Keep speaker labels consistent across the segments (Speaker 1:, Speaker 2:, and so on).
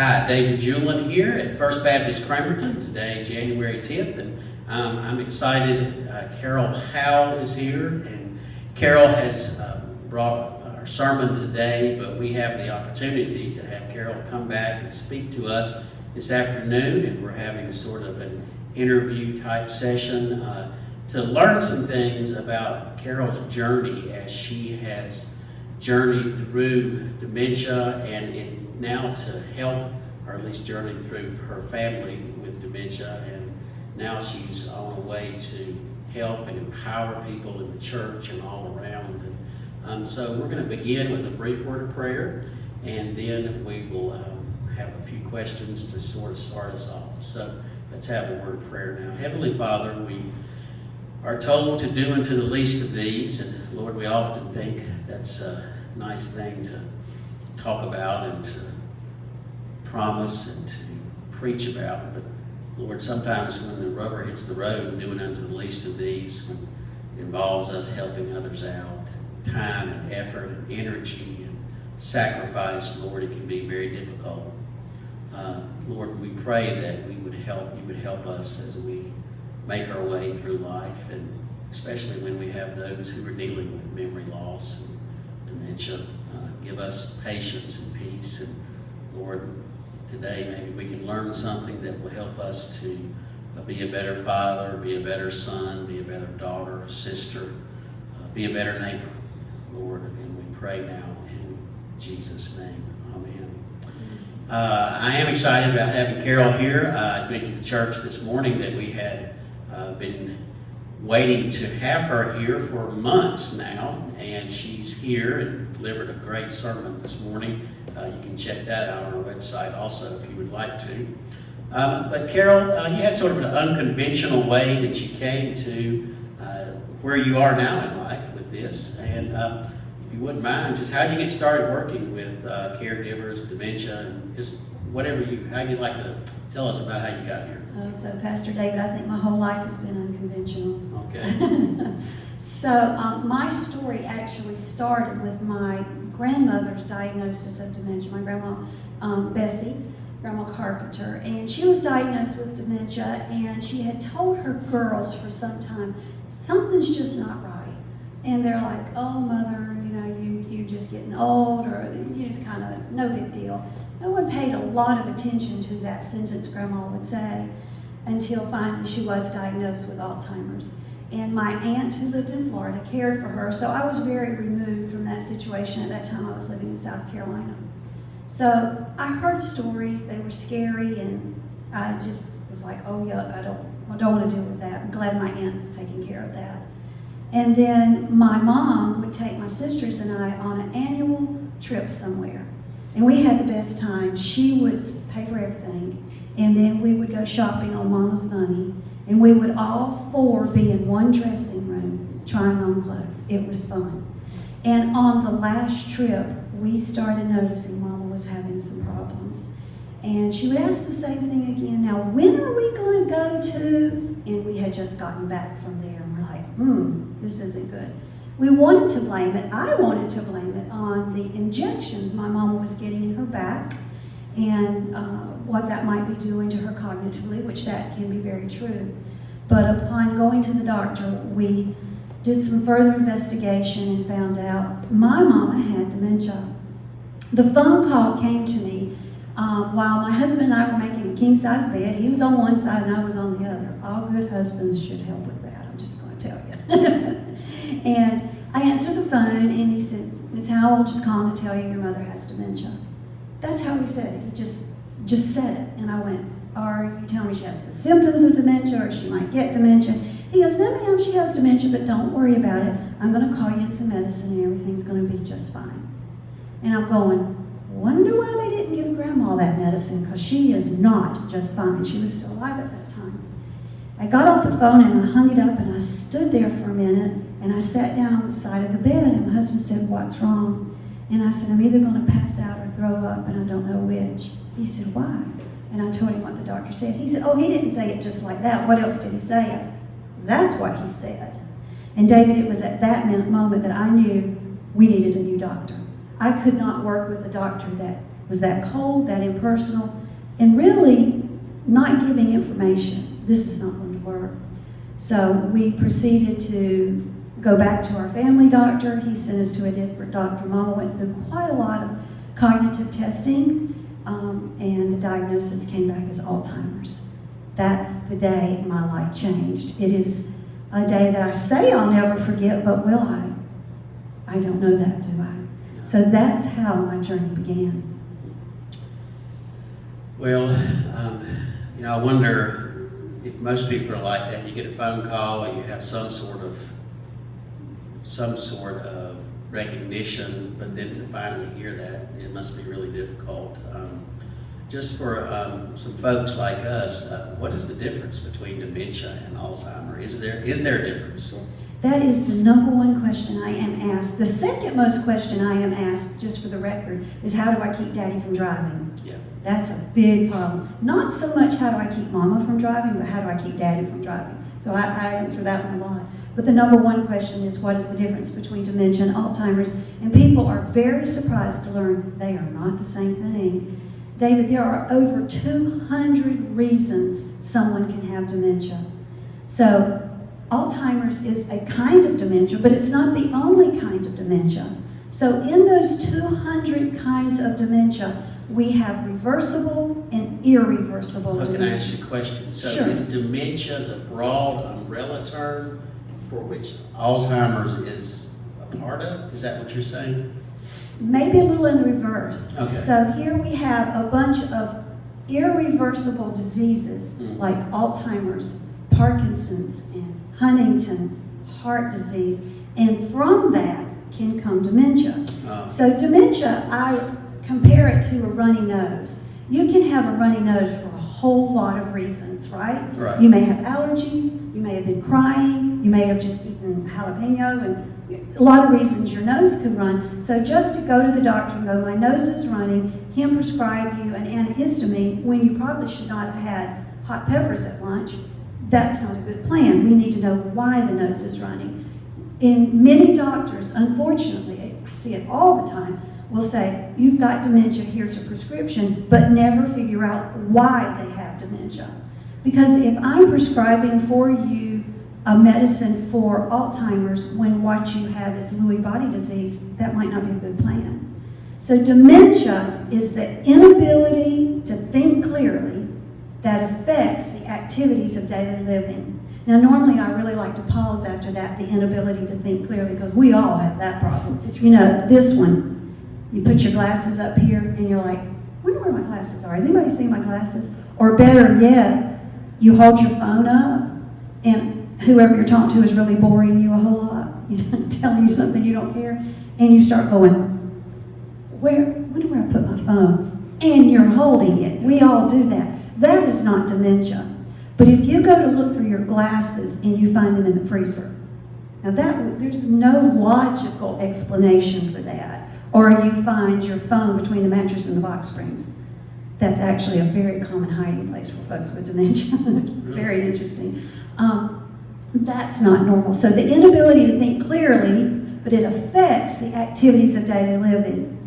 Speaker 1: Hi, David Julin here at First Baptist Cramerton, today January 10th, and I'm excited. Carol Howe is here, and Carol has brought our sermon today, but we have the opportunity to have Carol come back and speak to us this afternoon, and we're having sort of an interview type session to learn some things about Carol's journey as she has journeyed through dementia and now to help, or at least journeyed through her family with dementia, and now she's on her way to help and empower people in the church and all around. And so we're going to begin with a brief word of prayer, and then we will have a few questions to sort of start us off. So let's have a word of prayer now. Heavenly Father, we are told to do unto the least of these, and Lord, we often think that's a nice thing to talk about and to promise and to preach about, but Lord, sometimes when the rubber hits the road, doing unto the least of these, when it involves us helping others out, time and effort and energy and sacrifice, Lord, it can be very difficult. Lord, we pray that you would help us as we make our way through life, and especially when we have those who are dealing with memory loss and dementia. Give us patience and peace, and Lord, today maybe we can learn something that will help us to be a better father, be a better son, be a better daughter, sister, be a better neighbor, Lord, and we pray now in Jesus' name. Amen. I am excited about having Carol here. I mentioned to the church this morning that we had been waiting to have her here for months now, and she's here and delivered a great sermon this morning. You can check that out on our website also if you would like to. But Carol, you had sort of an unconventional way that you came to where you are now in life with this, and if you wouldn't mind, just how'd you get started working with caregivers, dementia, and just how you'd like to tell us about how you got here.
Speaker 2: So Pastor David, I think my whole life has been unconventional.
Speaker 1: Okay.
Speaker 2: So my story actually started with my grandmother's diagnosis of dementia. My grandma, Bessie, Grandma Carpenter, and she was diagnosed with dementia, and she had told her girls for some time, something's just not right. And they're like, oh, mother, you're just getting old, or you just kind of, no big deal. No one paid a lot of attention to that sentence Grandma would say until finally she was diagnosed with Alzheimer's. And my aunt who lived in Florida cared for her, so I was very removed from that situation. At that time I was living in South Carolina. So I heard stories, they were scary, and I just was like, oh yuck, I don't want to deal with that. I'm glad my aunt's taking care of that. And then my mom would take my sisters and I on an annual trip somewhere. And we had the best time. She would pay for everything, and then we would go shopping on Mama's money, and we would all four be in one dressing room trying on clothes. It was fun. And on the last trip, we started noticing Mama was having some problems. And she would ask the same thing again, now when are we going to go to? And we had just gotten back from there, and we're like, this isn't good. We wanted to blame it, I wanted to blame it on the injections my mama was getting in her back, and what that might be doing to her cognitively, which that can be very true. But upon going to the doctor, we did some further investigation and found out my mama had dementia. The phone call came to me while my husband and I were making a king-size bed. He was on one side and I was on the other. All good husbands should help with that, I'm just going to tell you. And I answered the phone, and he said, Miss Howell, just calling to tell you your mother has dementia. That's how he said it. He just said it. And I went, are you telling me she has the symptoms of dementia, or she might get dementia? He goes, no ma'am, she has dementia, but don't worry about it. I'm going to call you in some medicine, and everything's going to be just fine. And I'm going, wonder why they didn't give Grandma that medicine, because she is not just fine. She was still alive at that time. I got off the phone and I hung it up, and I stood there for a minute, and I sat down on the side of the bed, and my husband said, what's wrong? And I said, I'm either going to pass out or throw up, and I don't know which. He said, why? And I told him what the doctor said. He said, oh, he didn't say it just like that. What else did he say? I said, that's what he said. And David, it was at that moment that I knew we needed a new doctor. I could not work with a doctor that was that cold, that impersonal, and really not giving information. This is not going to work. So we proceeded to go back to our family doctor. He sent us to a different doctor. Mama went through quite a lot of cognitive testing, and the diagnosis came back as Alzheimer's. That's the day my life changed. It is a day that I say I'll never forget, but will I? I don't know that, do I? So that's how my journey began.
Speaker 1: Well, I wonder if most people are like that. You get a phone call, and you have some sort of recognition, but then to finally hear that, it must be really difficult. Just for some folks like us, what is the difference between dementia and Alzheimer's? Is there a difference?
Speaker 2: That is the number one question I am asked. The second most question I am asked, just for the record, is how do I keep Daddy from driving?
Speaker 1: Yeah.
Speaker 2: That's a big problem. Not so much how do I keep Mama from driving, but how do I keep Daddy from driving? So I answer that one a lot. But the number one question is, what is the difference between dementia and Alzheimer's? And people are very surprised to learn they are not the same thing. David, there are over 200 reasons someone can have dementia. So Alzheimer's is a kind of dementia, but it's not the only kind of dementia. So in those 200 kinds of dementia, we have reversible and irreversible
Speaker 1: So
Speaker 2: dementia.
Speaker 1: can I ask you a question? So
Speaker 2: Sure.
Speaker 1: is dementia the broad umbrella term for which Alzheimer's is a part of? Is that what you're saying?
Speaker 2: Maybe a little in the reverse.
Speaker 1: Okay.
Speaker 2: So here we have a bunch of irreversible diseases like Alzheimer's, Parkinson's, and Huntington's, heart disease, and from that can come dementia. So dementia, I compare it to a runny nose. You can have a runny nose for a whole lot of reasons, right?
Speaker 1: Right.
Speaker 2: You may have allergies, you may have been crying, you may have just eaten jalapeno, and a lot of reasons your nose could run. So just to go to the doctor and go, my nose is running, him prescribe you an antihistamine when you probably should not have had hot peppers at lunch, that's not a good plan. We need to know why the nose is running. In many doctors, unfortunately, I see it all the time, will say, you've got dementia, here's a prescription, but never figure out why they have dementia. Because if I'm prescribing for you a medicine for Alzheimer's when what you have is Lewy body disease, that might not be a good plan. So dementia is the inability to think clearly that affects the activities of daily living. Now, normally I really like to pause after that, the inability to think clearly, because we all have that problem. You know, this one, you put your glasses up here and you're like, I wonder where my glasses are. Has anybody seen my glasses? Or better yet, you hold your phone up and whoever you're talking to is really boring you a whole lot. Telling you something you don't care, and you start going, wonder where I put my phone? And you're holding it. We all do that. That is not dementia. But if you go to look for your glasses and you find them in the freezer, now there's no logical explanation for that. Or you find your phone between the mattress and the box springs. That's actually a very common hiding place for folks with dementia. It's very interesting. That's not normal. So the inability to think clearly, but it affects the activities of daily living.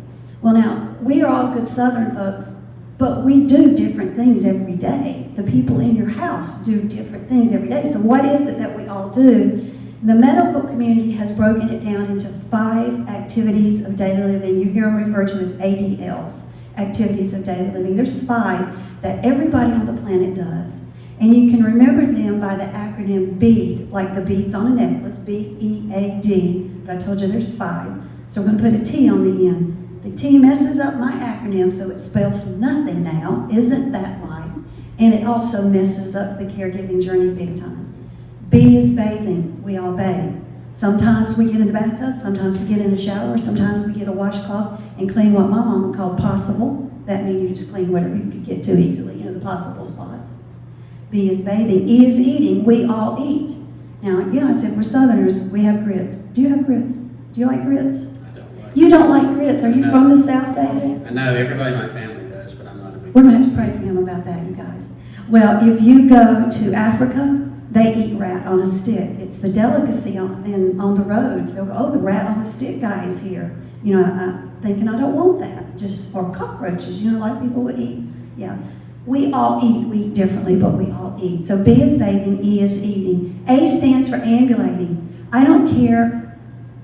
Speaker 2: Well, now, we are all good Southern folks, but we do different things every day. The people in your house do different things every day. So what is it that we all do? The medical community has broken it down into 5 activities of daily living. You hear them referred to as ADLs, activities of daily living. There's 5 that everybody on the planet does. And you can remember them by the acronym BEAD, like the beads on a necklace, B-E-A-D. But I told you there's 5. So we're going to put a T on the end. The T messes up my acronym, so it spells nothing now. Isn't that life? And it also messes up the caregiving journey big time. B is bathing. We all bathe. Sometimes we get in the bathtub, sometimes we get in the shower, sometimes we get a washcloth and clean what my mama called possible. That means you just clean whatever you could get to easily, the possible spots. B is bathing. E is eating. We all eat. Now, I said we're Southerners. We have grits. Do you have grits? Do you like grits?
Speaker 1: I don't like
Speaker 2: You don't like grits. Are you
Speaker 1: No.
Speaker 2: from the South, David?
Speaker 1: I know everybody in my family does, but I'm not a big
Speaker 2: We're going to have to pray for him about that, you guys. Well, if you go to Africa, they eat rat on a stick. It's the delicacy on the roads. They'll go, oh, the rat on the stick guy is here. thinking, I don't want that. Or cockroaches, a lot of people would eat. Yeah. We all eat. We eat differently, but we all eat. So B is bathing, E is eating. A stands for ambulating. I don't care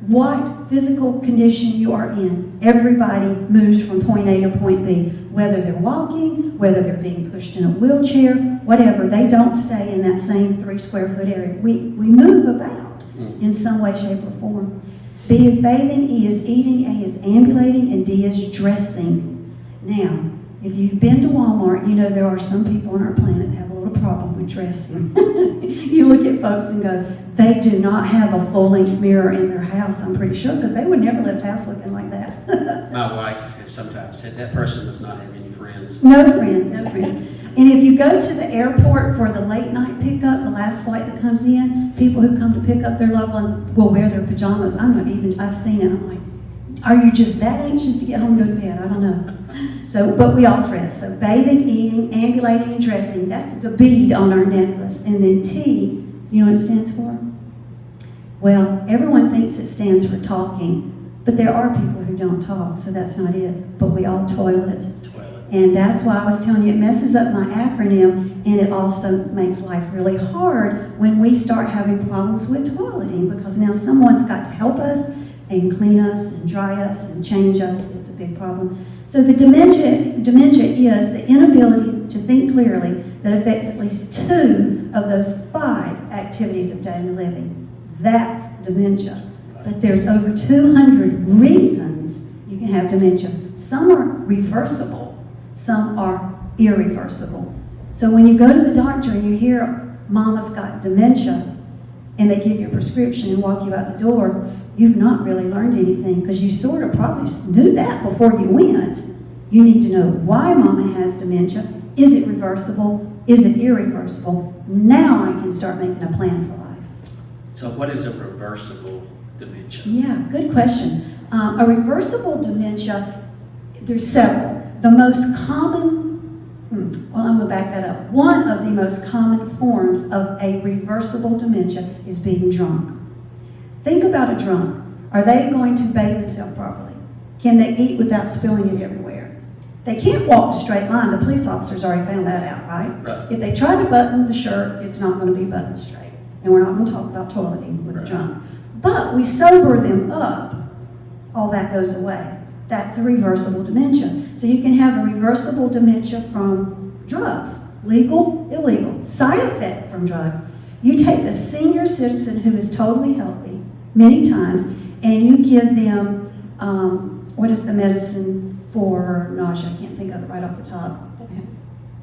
Speaker 2: what physical condition you are in. Everybody moves from point A to point B. Whether they're walking, whether they're being pushed in a wheelchair, whatever. They don't stay in that same 3 square foot area. We move about in some way, shape, or form. B is bathing, E is eating, A is ambulating, and D is dressing. Now, if you've been to Walmart, you know there are some people on our planet that have a little problem with dressing. You look at folks and go, they do not have a full-length mirror in their house, I'm pretty sure, because they would never leave the house looking like that.
Speaker 1: My wife has sometimes said that person does not have any friends.
Speaker 2: No friends, no friends. And if you go to the airport for the late night pickup, the last flight that comes in, people who come to pick up their loved ones will wear their pajamas. I've seen it, I'm like, are you just that anxious to get home and go to bed? I don't know. So, but we all dress. So bathing, eating, ambulating, and dressing, that's the bead on our necklace. And then T, you know what it stands for? Well, everyone thinks it stands for talking, but there are people who don't talk, so that's not it. But we all toilet. And that's why I was telling you, it messes up my acronym, and it also makes life really hard when we start having problems with toileting, because now someone's got to help us and clean us and dry us and change us. It's a big problem. So the dementia is the inability to think clearly that affects at least 2 of those 5 activities of daily living. That's dementia. But there's over 200 reasons you can have dementia. Some are reversible, some are irreversible. So when you go to the doctor and you hear mama's got dementia, and they give you a prescription and walk you out the door, you've not really learned anything, because you sort of probably knew that before you went. You need to know why mama has dementia. Is it reversible? Is it irreversible? Now I can start making a plan for life.
Speaker 1: So what is a reversible dementia?
Speaker 2: Yeah, good question. A reversible dementia, there's several. The most common I'm going to back that up. One of the most common forms of a reversible dementia is being drunk. Think about a drunk. Are they going to bathe themselves properly? Can they eat without spilling it everywhere? They can't walk the straight line. The police officers already found that out, right? If they try to button the shirt, it's not going to be buttoned straight. And we're not going to talk about toileting with a drunk. But we sober them up, all that goes away. That's a reversible dementia. So you can have a reversible dementia from drugs, legal, illegal. Side effect from drugs. You take a senior citizen who is totally healthy, many times, and you give them, what is the medicine for nausea? I can't think of it right off the top.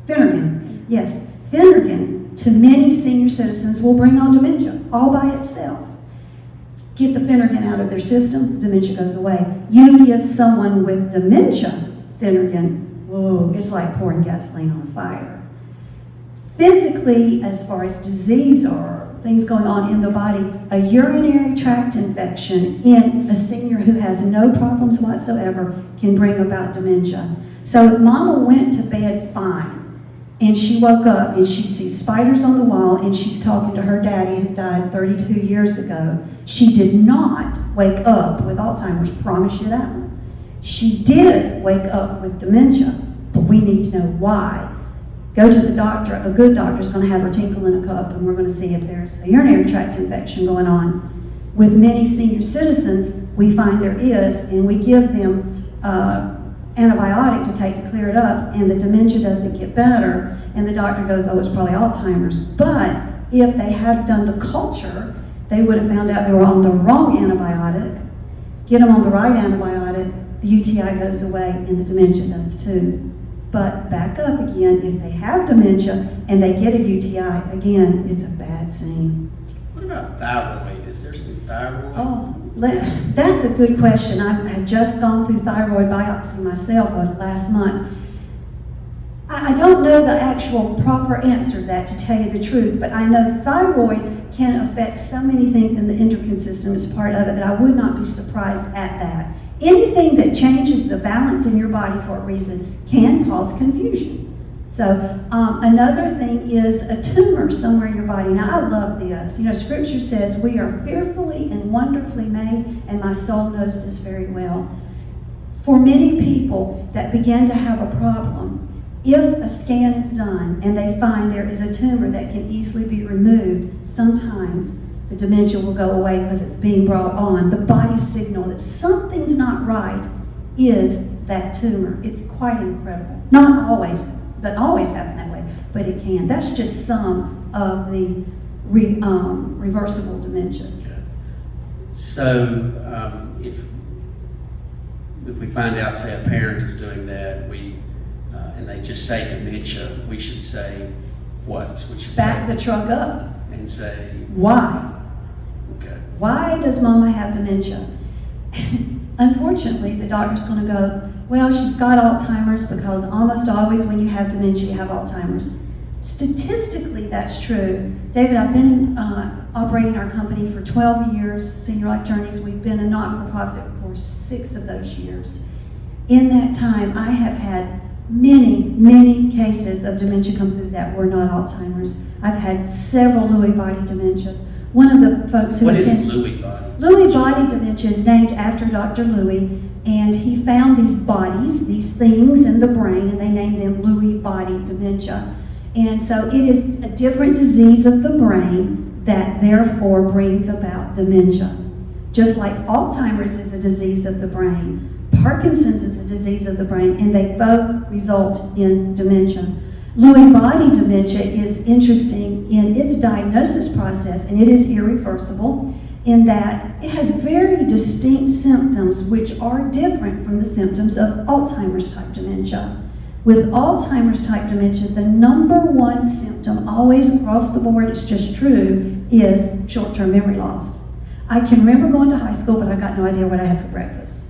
Speaker 2: Phenergan. Yes, Phenergan to many senior citizens will bring on dementia all by itself. Get the Phenergan out of their system, dementia goes away. You give someone with dementia Phenergan, whoa, it's like pouring gasoline on a fire. Physically, as far as disease or things going on in the body, a urinary tract infection in a senior who has no problems whatsoever can bring about dementia. So if mama went to bed fine, and she woke up and she sees spiders on the wall and she's talking to her daddy who died 32 years ago, she did not wake up with Alzheimer's, promise you that one. She did wake up with dementia, but we need to know why. Go to the doctor. A good doctor is going to have her tinkle in a cup, and we're going to see if there's a urinary tract infection going on. With many senior citizens, we find there is, and we give them antibiotic to take to clear it up, and the dementia doesn't get better, and the doctor goes, oh, it's probably Alzheimer's. But if they had done the culture, they would have found out they were on the wrong antibiotic. Get them on the right antibiotic, the UTI goes away, and the dementia does too. But back up again, if they have dementia and they get a UTI, again, it's a bad scene.
Speaker 1: What about thyroid? Is there some thyroid?
Speaker 2: Oh, that's a good question. I have just gone through thyroid biopsy myself last month. I don't know the actual proper answer to that, to tell you the truth, but I know thyroid can affect so many things in the endocrine system as part of it that I would not be surprised at that. Anything that changes the balance in your body for a reason can cause confusion. So another thing is a tumor somewhere in your body. Now, I love this. You know, Scripture says we are fearfully and wonderfully made, and my soul knows this very well. For many people that begin to have a problem, if a scan is done and they find there is a tumor that can easily be removed, sometimes the dementia will go away because it's being brought on. The body's signal that something's not right is that tumor. It's quite incredible. Not always, doesn't always happen that way, but it can. That's just some of the reversible dementias.
Speaker 1: Okay. So if we find out, say, a parent is doing that, and they just say dementia, we should say what? We should
Speaker 2: Back the truck up.
Speaker 1: and say,
Speaker 2: Why?
Speaker 1: okay.
Speaker 2: Why does mama have dementia? Unfortunately, the doctor's going to go, well, she's got Alzheimer's, because almost always when you have dementia, you have Alzheimer's. Statistically, that's true. David, I've been operating our company for 12 years, Senior Life Journeys. We've been a not-for-profit for 6 of those years. In that time, I have had many cases of dementia come through that were not Alzheimer's. I've had several Lewy body dementias. One of the folks who
Speaker 1: What is Lewy body?
Speaker 2: Lewy body dementia is named after Dr. Lewy, and he found these bodies, these things in the brain, and they named them Lewy body dementia. And so it is a different disease of the brain that therefore brings about dementia. Just like Alzheimer's is a disease of the brain, Parkinson's is a disease of the brain, and they both result in dementia. Lewy body dementia is interesting in its diagnosis process, and it is irreversible in that it has very distinct symptoms which are different from the symptoms of Alzheimer's type dementia. With Alzheimer's type dementia, the number one symptom always across the board, it's just true, is short-term memory loss. I can remember going to high school, but I got no idea what I had for breakfast.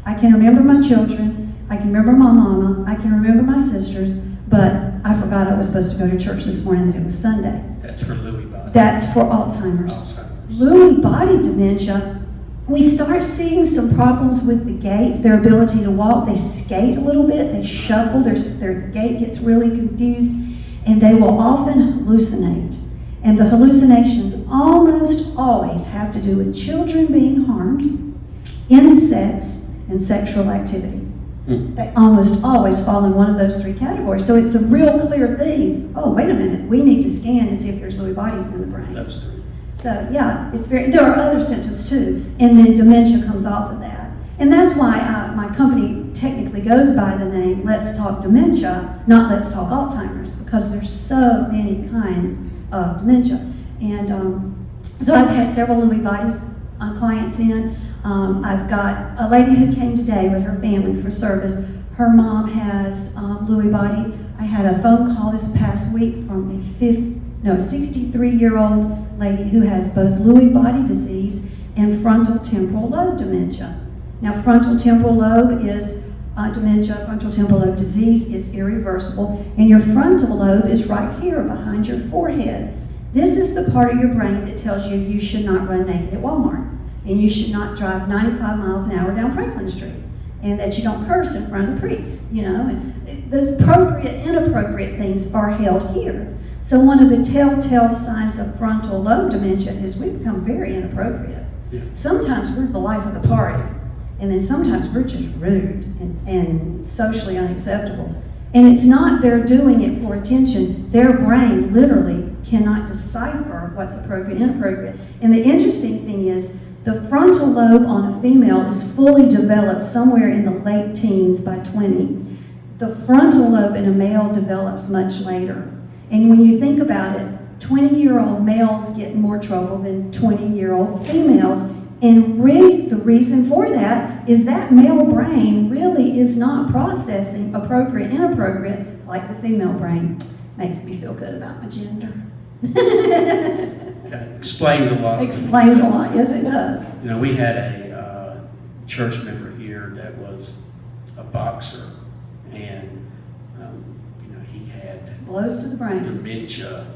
Speaker 2: I can remember my children, I can remember my mama, I can remember my sisters, but I forgot I was supposed to go to church this morning, that it was Sunday.
Speaker 1: That's for Lewy body.
Speaker 2: That's for Alzheimer's.
Speaker 1: Alzheimer's.
Speaker 2: Lewy body dementia, we start seeing some problems with the gait, their ability to walk. They skate a little bit, they shuffle, their gait gets really confused, and they will often hallucinate. And the hallucinations almost always have to do with children being harmed, insects, and sexual activity. They almost always fall in one of those 3 categories. So it's a real clear thing. Oh, wait a minute, we need to scan and see if there's Lewy bodies in the brain.
Speaker 1: Those 3.
Speaker 2: So yeah, there are other symptoms too, and then dementia comes off of that. And that's why my company technically goes by the name Let's Talk Dementia, not Let's Talk Alzheimer's, because there's so many kinds of dementia. And so I've had several Lewy bodies clients in. I've got a lady who came today with her family for service. Her mom has Lewy body. I had a phone call this past week from a 63-year-old lady who has both Lewy body disease and frontal temporal lobe dementia. Now, frontal temporal lobe is dementia, frontal temporal lobe disease is irreversible, and your frontal lobe is right here behind your forehead. This is the part of your brain that tells you you should not run naked at Walmart, and you should not drive 95 miles an hour down Franklin Street, and that you don't curse in front of the priest, and those appropriate, inappropriate things are held here. So one of the telltale signs of frontal lobe dementia is we become very inappropriate.
Speaker 1: Yeah.
Speaker 2: Sometimes we're the life of the party, and then sometimes we're just rude and socially unacceptable. And it's not they're doing it for attention. Their brain literally cannot decipher what's appropriate and inappropriate. And the interesting thing is the frontal lobe on a female is fully developed somewhere in the late teens by 20. The frontal lobe in a male develops much later. And when you think about it, 20-year-old males get in more trouble than 20-year-old females. And the reason for that is that male brain really is not processing appropriate and inappropriate like the female brain. Makes me feel good about my gender.
Speaker 1: Okay. Explains a lot.
Speaker 2: Explains a lot, yes it does.
Speaker 1: We had a church member here that was a boxer, and he had
Speaker 2: Blows to the brain.
Speaker 1: dementia.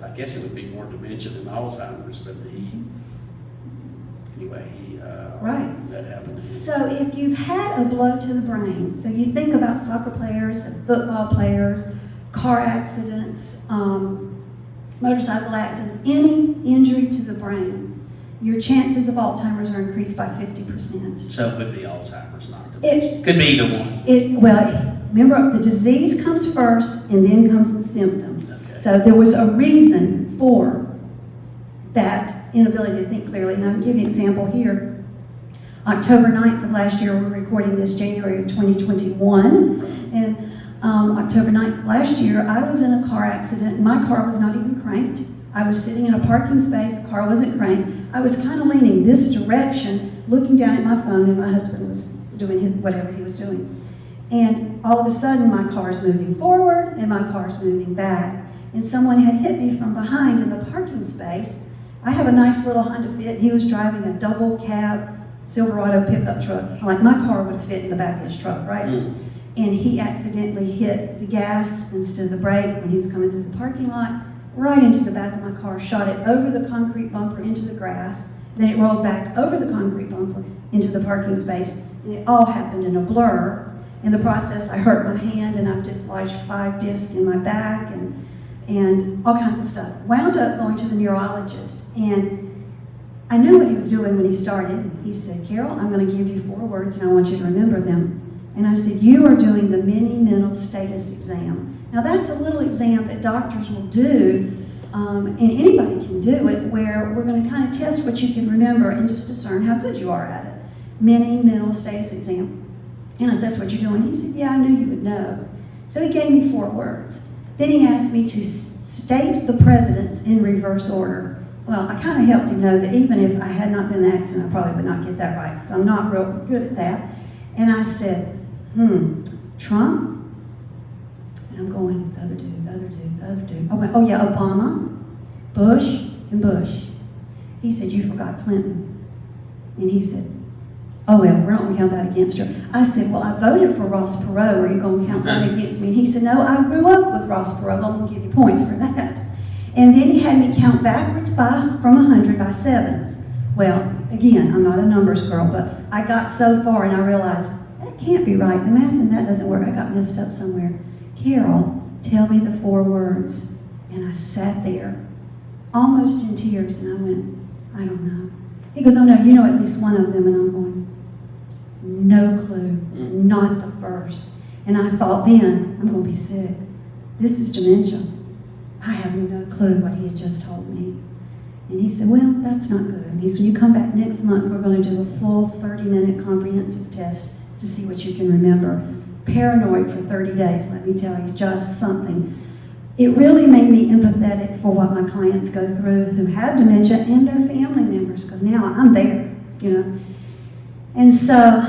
Speaker 1: I guess it would be more dementia than Alzheimer's, but
Speaker 2: Right.
Speaker 1: that happened.
Speaker 2: So if you've had a blow to the brain, so you think about soccer players and football players, car accidents, motorcycle accidents, any injury to the brain, your chances of Alzheimer's are increased by 50%.
Speaker 1: So it would be Alzheimer's, not dementia. Could be either one.
Speaker 2: Well, remember, the disease comes first and then comes the symptom.
Speaker 1: Okay.
Speaker 2: So there was a reason for that inability to think clearly. And I'll give you an example here. October 9th of last year, we're recording this January of 2021. And October 9th of last year, I was in a car accident. My car was not even cranked. I was sitting in a parking space, the car wasn't cranked. I was kind of leaning this direction, looking down at my phone, and my husband was doing whatever he was doing. And all of a sudden, my car's moving forward and my car's moving back. And someone had hit me from behind in the parking space. I have a nice little Honda Fit. He was driving a double cab Silverado pickup truck. Like my car would have fit in the back of his truck, right? And he accidentally hit the gas instead of the brake when he was coming through the parking lot, right into the back of my car, shot it over the concrete bumper into the grass. Then it rolled back over the concrete bumper into the parking space. And it all happened in a blur. In the process, I hurt my hand and I've dislodged 5 discs in my back and all kinds of stuff. Wound up going to the neurologist, and I knew what he was doing when he started. He said, "Carol, I'm going to give you 4 words and I want you to remember them." And I said, "You are doing the mini mental status exam." Now that's a little exam that doctors will do, and anybody can do it, where we're going to kind of test what you can remember and just discern how good you are at it. Mini mental status exam. And I said, "That's what you're doing?" He said, "Yeah, I knew you would know." So he gave me 4 words. Then he asked me to state the presidents in reverse order. Well, I kind of helped him know that even if I had not been in the accident, I probably would not get that right, because I'm not real good at that. And I said, Trump? And I'm going, the other dude. I went, oh yeah, Obama, Bush, and Bush. He said, "You forgot Clinton." And he said, "Oh well, we're not going to count that against her." I said, "Well, I voted for Ross Perot. Are you going to count that against me?" And he said, "No, I grew up with Ross Perot. I'm going to give you points for that." And then he had me count backwards from 100 by 7s. Well, again, I'm not a numbers girl, but I got so far and I realized, that can't be right. The math in that doesn't work. I got messed up somewhere. "Carol, tell me the 4 words. And I sat there, almost in tears, and I went, "I don't know." He goes, "Oh no, you know at least one of them." And I'm going, no clue, not the first. And I thought then, I'm going to be sick. This is dementia. I have no clue what he had just told me. And he said, "Well, that's not good." And he said, "You come back next month, we're going to do a full 30-minute comprehensive test to see what you can remember." Paranoid for 30 days, let me tell you, just something. It really made me empathetic for what my clients go through who have dementia and their family members, because now I'm there, you know. And so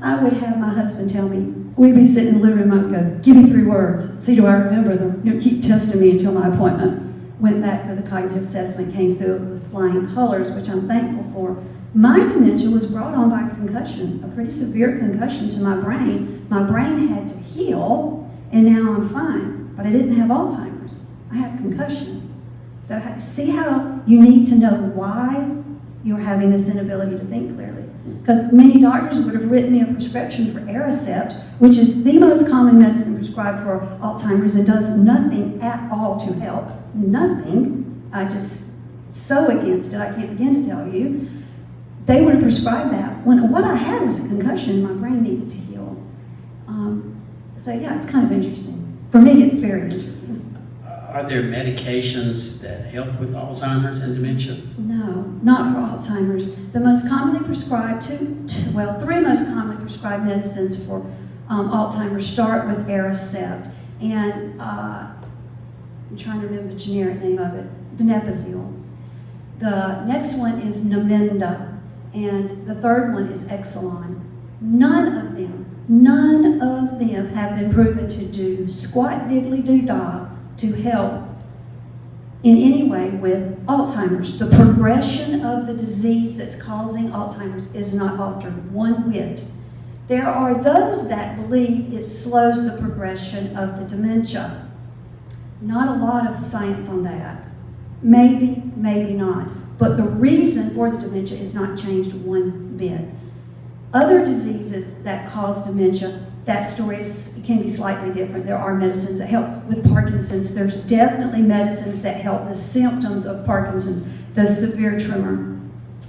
Speaker 2: I would have my husband tell me, we'd be sitting in the living room, I would go, "Give me 3 words. See, do I remember them?" You know, keep testing me until my appointment. Went back for the cognitive assessment, came through it with flying colors, which I'm thankful for. My dementia was brought on by concussion, a pretty severe concussion to my brain. My brain had to heal, and now I'm fine. But I didn't have Alzheimer's. I had concussion. So see how you need to know why you're having this inability to think clearly. Because many doctors would have written me a prescription for Aricept, which is the most common medicine prescribed for Alzheimer's and does nothing at all to help. Nothing. I just so against it, I can't begin to tell you. They would have prescribed that when what I had was a concussion. My brain needed to heal. So yeah, it's kind of interesting. For me, it's very interesting.
Speaker 1: Are there medications that help with Alzheimer's and dementia?
Speaker 2: No, not for Alzheimer's. The most commonly prescribed 3 most commonly prescribed medicines for Alzheimer's start with Aricept, and I'm trying to remember the generic name of it, Donepezil. The next one is Namenda, and the third one is Exelon. None of them have been proven to do squat diddly doo dah to help in any way with Alzheimer's. The progression of the disease that's causing Alzheimer's is not altered one whit. There are those that believe it slows the progression of the dementia. Not a lot of science on that. Maybe, maybe not. But the reason for the dementia is not changed one bit. Other diseases that cause dementia, that story can be slightly different. There are medicines that help with Parkinson's. There's definitely medicines that help the symptoms of Parkinson's, the severe tremor.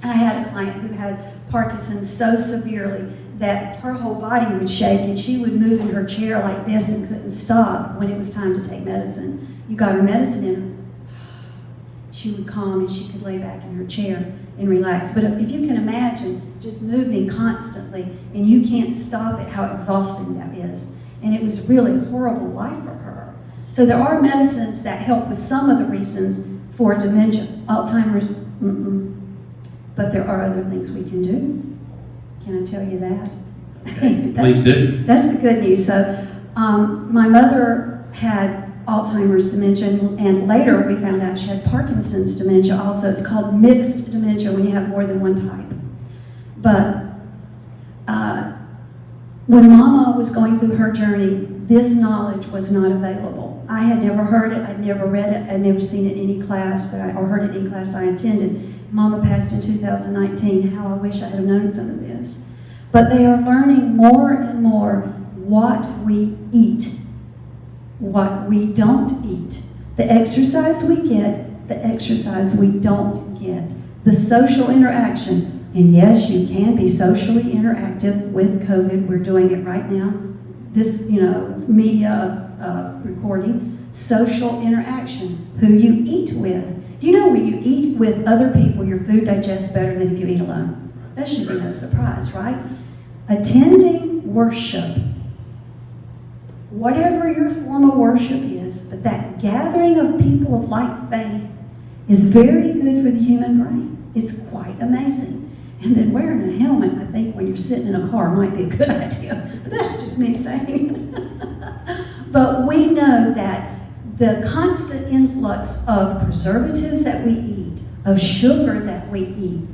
Speaker 2: I had a client who had Parkinson's so severely that her whole body would shake and she would move in her chair like this and couldn't stop when it was time to take medicine. You got her medicine in her, she would calm and she could lay back in her chair and relax. But if you can imagine just moving constantly and you can't stop it, how exhausting that is. And it was really a horrible life for her. So there are medicines that help with some of the reasons for dementia. Alzheimer's, but there are other things we can do. Can I tell you that?
Speaker 1: Okay, please do.
Speaker 2: That's the good news. So my mother had Alzheimer's dementia, and later we found out she had Parkinson's dementia also. It's called mixed dementia when you have more than one type. But when Mama was going through her journey, this knowledge was not available. I had never heard it, I'd never read it, I'd never seen it in any class or heard it in any class I attended. Mama passed in 2019. How I wish I had known some of this. But they are learning more and more what we eat, what we don't eat, the exercise we get, the exercise we don't get, the social interaction. And yes, you can be socially interactive with COVID. We're doing it right now. This, media recording, social interaction, who you eat with. Do you know when you eat with other people, your food digests better than if you eat alone? That should be no surprise, right? Attending worship, whatever your form of worship is, but that gathering of people of like faith is very good for the human brain. It's quite amazing. And then wearing a helmet, I think, when you're sitting in a car might be a good idea. But that's just me saying. But we know that the constant influx of preservatives that we eat, of sugar that we eat,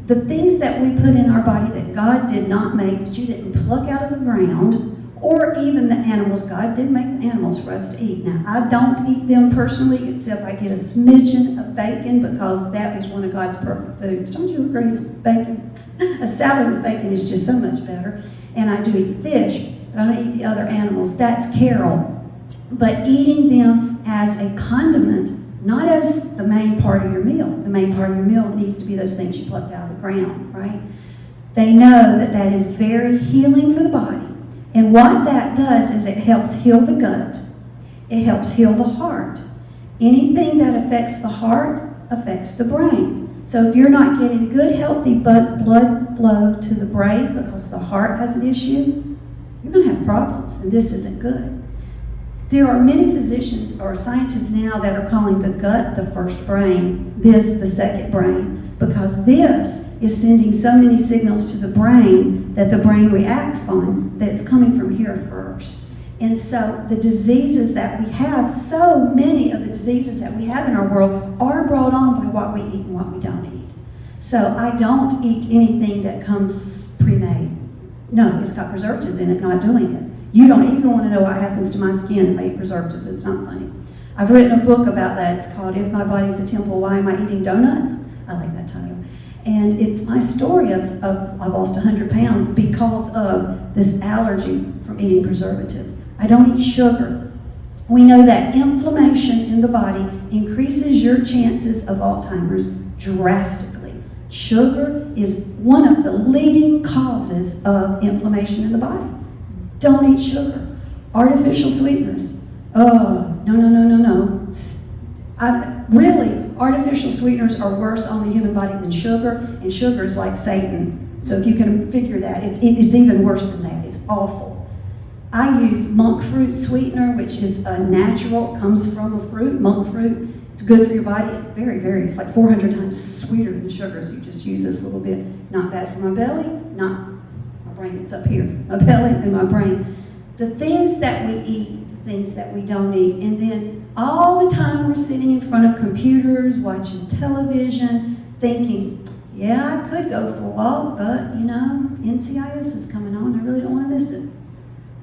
Speaker 2: the things that we put in our body that God did not make, that you didn't pluck out of the ground, or even the animals. God didn't make the animals for us to eat. Now, I don't eat them personally, except I get a smidgen of bacon because that is one of God's perfect foods. Don't you agree? Bacon. A salad with bacon is just so much better. And I do eat fish, but I don't eat the other animals. That's Carol. But eating them as a condiment, not as the main part of your meal. The main part of your meal needs to be those things you plucked out of the ground, right? They know that that is very healing for the body. And what that does is it helps heal the gut. It helps heal the heart. Anything that affects the heart affects the brain. So if you're not getting good, healthy blood flow to the brain because the heart has an issue, you're going to have problems, and this isn't good. There are many physicians or scientists now that are calling the gut the first brain, this the second brain, because this is sending so many signals to the brain that the brain reacts on that it's coming from here first. And so the diseases that we have, so many of the diseases that we have in our world are brought on by what we eat and what we don't eat. So I don't eat anything that comes pre-made. No, it's got preservatives in it, not doing it. You don't even want to know what happens to my skin if I eat preservatives. It's not funny. I've written a book about that. It's called If My Body's a Temple, Why Am I Eating Donuts? I like that title. And it's my story of I lost 100 pounds because of this allergy from eating preservatives. I don't eat sugar. We know that inflammation in the body increases your chances of Alzheimer's drastically. Sugar is one of the leading causes of inflammation in the body. Don't eat sugar. Artificial sweeteners. Oh, no. Really, artificial sweeteners are worse on the human body than sugar, and sugar is like Satan. So if you can figure that, it's even worse than that. It's awful. I use monk fruit sweetener, which is a natural, comes from a fruit, monk fruit. It's good for your body. It's it's like 400 times sweeter than sugar, so you just use this a little bit. Not bad for my belly, not my brain, it's up here. My belly and my brain. The things that we eat, the things that we don't eat, and then all the time we're sitting in front of computers, watching television, thinking, yeah, I could go for a walk, but NCIS is coming on. I really don't want to miss it.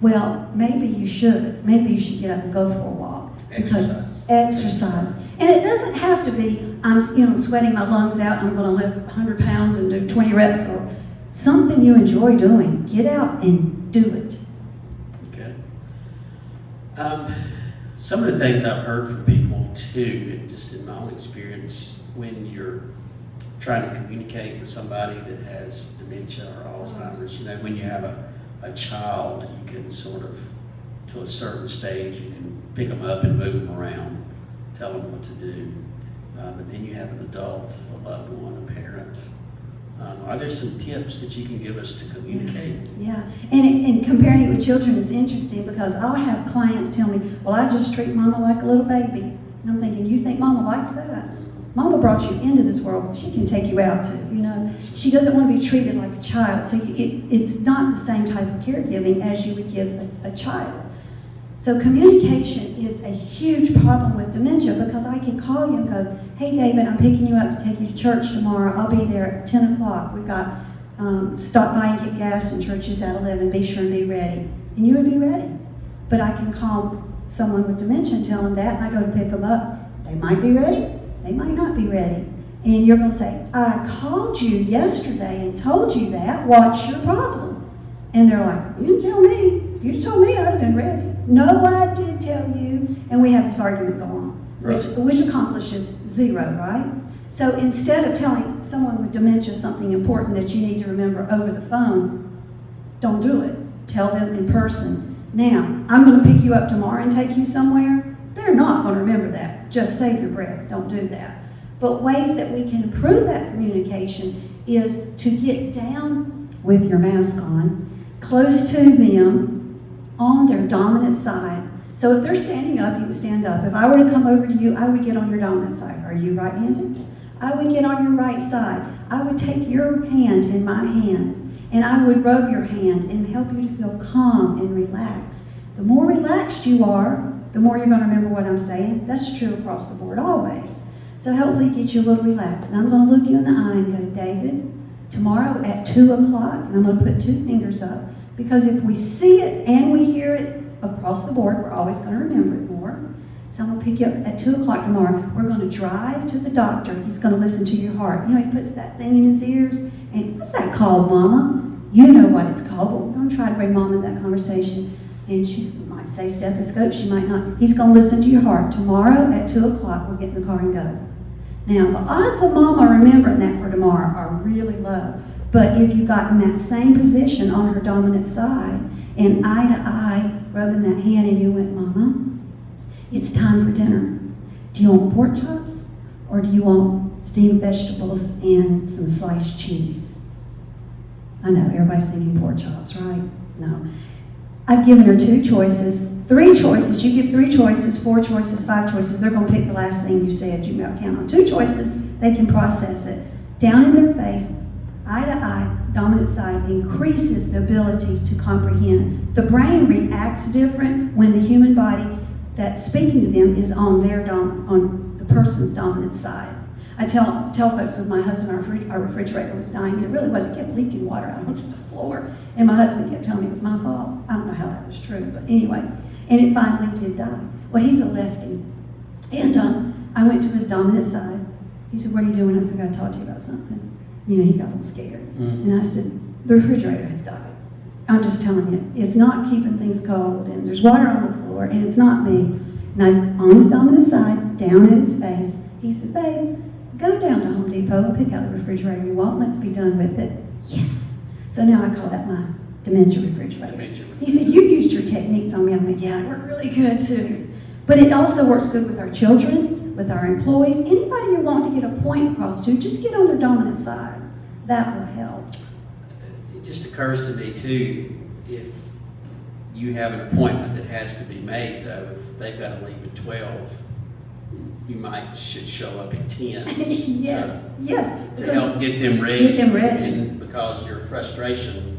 Speaker 2: Well, maybe you should. Maybe you should get up and go for a walk. Exercise. And it doesn't have to be, I'm sweating my lungs out, I'm going to lift 100 pounds and do 20 reps, or something you enjoy doing. Get out and do it.
Speaker 1: Okay. Some of the things I've heard from people too, just in my own experience, when you're trying to communicate with somebody that has dementia or Alzheimer's. You know, when you have a child, you can sort of, to a certain stage, you can pick them up and move them around, tell them what to do. But then you have an adult, a loved one, a parent. Are there some tips that you can give us to communicate?
Speaker 2: Yeah, and comparing it with children is interesting because I'll have clients tell me, well, I just treat mama like a little baby. And I'm thinking, you think mama likes that? Mama brought you into this world. She can take you out too, you know. She doesn't want to be treated like a child. So it's not the same type of caregiving as you would give a child. So communication is a huge problem with dementia because I can call you and go, hey David, I'm picking you up to take you to church tomorrow. I'll be there at 10 o'clock. We've got, stop by and get gas and church is at 11. Be sure and be ready. And you would be ready. But I can call someone with dementia and tell them that, and I go to pick them up. They might be ready. They might not be ready. And you're going to say, I called you yesterday and told you that. What's your problem? And they're like, you didn't tell me. You told me I'd have been ready. No, I did tell you. And we have this argument going on,
Speaker 1: Right.
Speaker 2: which accomplishes zero, right? So instead of telling someone with dementia something important that you need to remember over the phone, don't do it. Tell them in person. Now, I'm going to pick you up tomorrow and take you somewhere. They're not going to remember that. Just save your breath. Don't do that. But ways that we can improve that communication is to get down with your mask on, close to them, on their dominant side. So if they're standing up, you can stand up. If I were to come over to you, I would get on your dominant side. Are you right-handed? I would get on your right side. I would take your hand in my hand, and I would rub your hand and help you to feel calm and relaxed. The more relaxed you are, the more you're going to remember what I'm saying. That's true across the board always. So hopefully get you a little relaxed. And I'm going to look you in the eye and go, David, tomorrow at 2 o'clock, and I'm going to put 2 fingers up, because if we see it and we hear it across the board, we're always going to remember it more. So I'm going to pick you up at 2 o'clock tomorrow. We're going to drive to the doctor. He's going to listen to your heart. You know, he puts that thing in his ears. And what's that called, Mama? You know what it's called, but we're going to try to bring Mom in that conversation. And she might say stethoscope, she might not. He's going to listen to your heart. Tomorrow at 2 o'clock, we'll get in the car and go. Now, the odds of Mama remembering that for tomorrow are really low. But if you got in that same position on her dominant side, and eye to eye, rubbing that hand, and you went, Mama, it's time for dinner. Do you want pork chops, or do you want steamed vegetables and some sliced cheese? I know, everybody's thinking pork chops, right? No. I've given her 2 choices, 3 choices. You give 3 choices, 4 choices, 5 choices. They're going to pick the last thing you said. You count on 2 choices. They can process it. Down in their face, eye to eye, dominant side increases the ability to comprehend. The brain reacts different when the human body that's speaking to them is on on the person's dominant side. I tell folks with my husband, our refrigerator was dying, and it really was. It kept leaking water out onto the floor, and my husband kept telling me it was my fault. I don't know how that was true, but anyway, and it finally did die. Well, he's a lefty, and I went to his dominant side. He said, what are you doing? I said, I got to talk to you about something. You know, he got a little scared.
Speaker 1: Mm-hmm.
Speaker 2: And I said, the refrigerator has died. I'm just telling you, it's not keeping things cold, and there's water on the floor, and it's not me. And I, on his dominant side, down in his face, he said, babe, go down to Home Depot and pick out the refrigerator you want. Let's be done with it. Yes. So now I call that my dementia refrigerator. He said, you used your techniques on me. I'm like, yeah, it worked really good too. But it also works good with our children, with our employees. Anybody you want to get a point across to, just get on their dominant side. That will help.
Speaker 1: It just occurs to me too, if you have an appointment that has to be made, though, if they've got to leave at 12, you should show up at 10.
Speaker 2: Yes, yes.
Speaker 1: To help get them ready.
Speaker 2: Get them ready.
Speaker 1: And because your frustration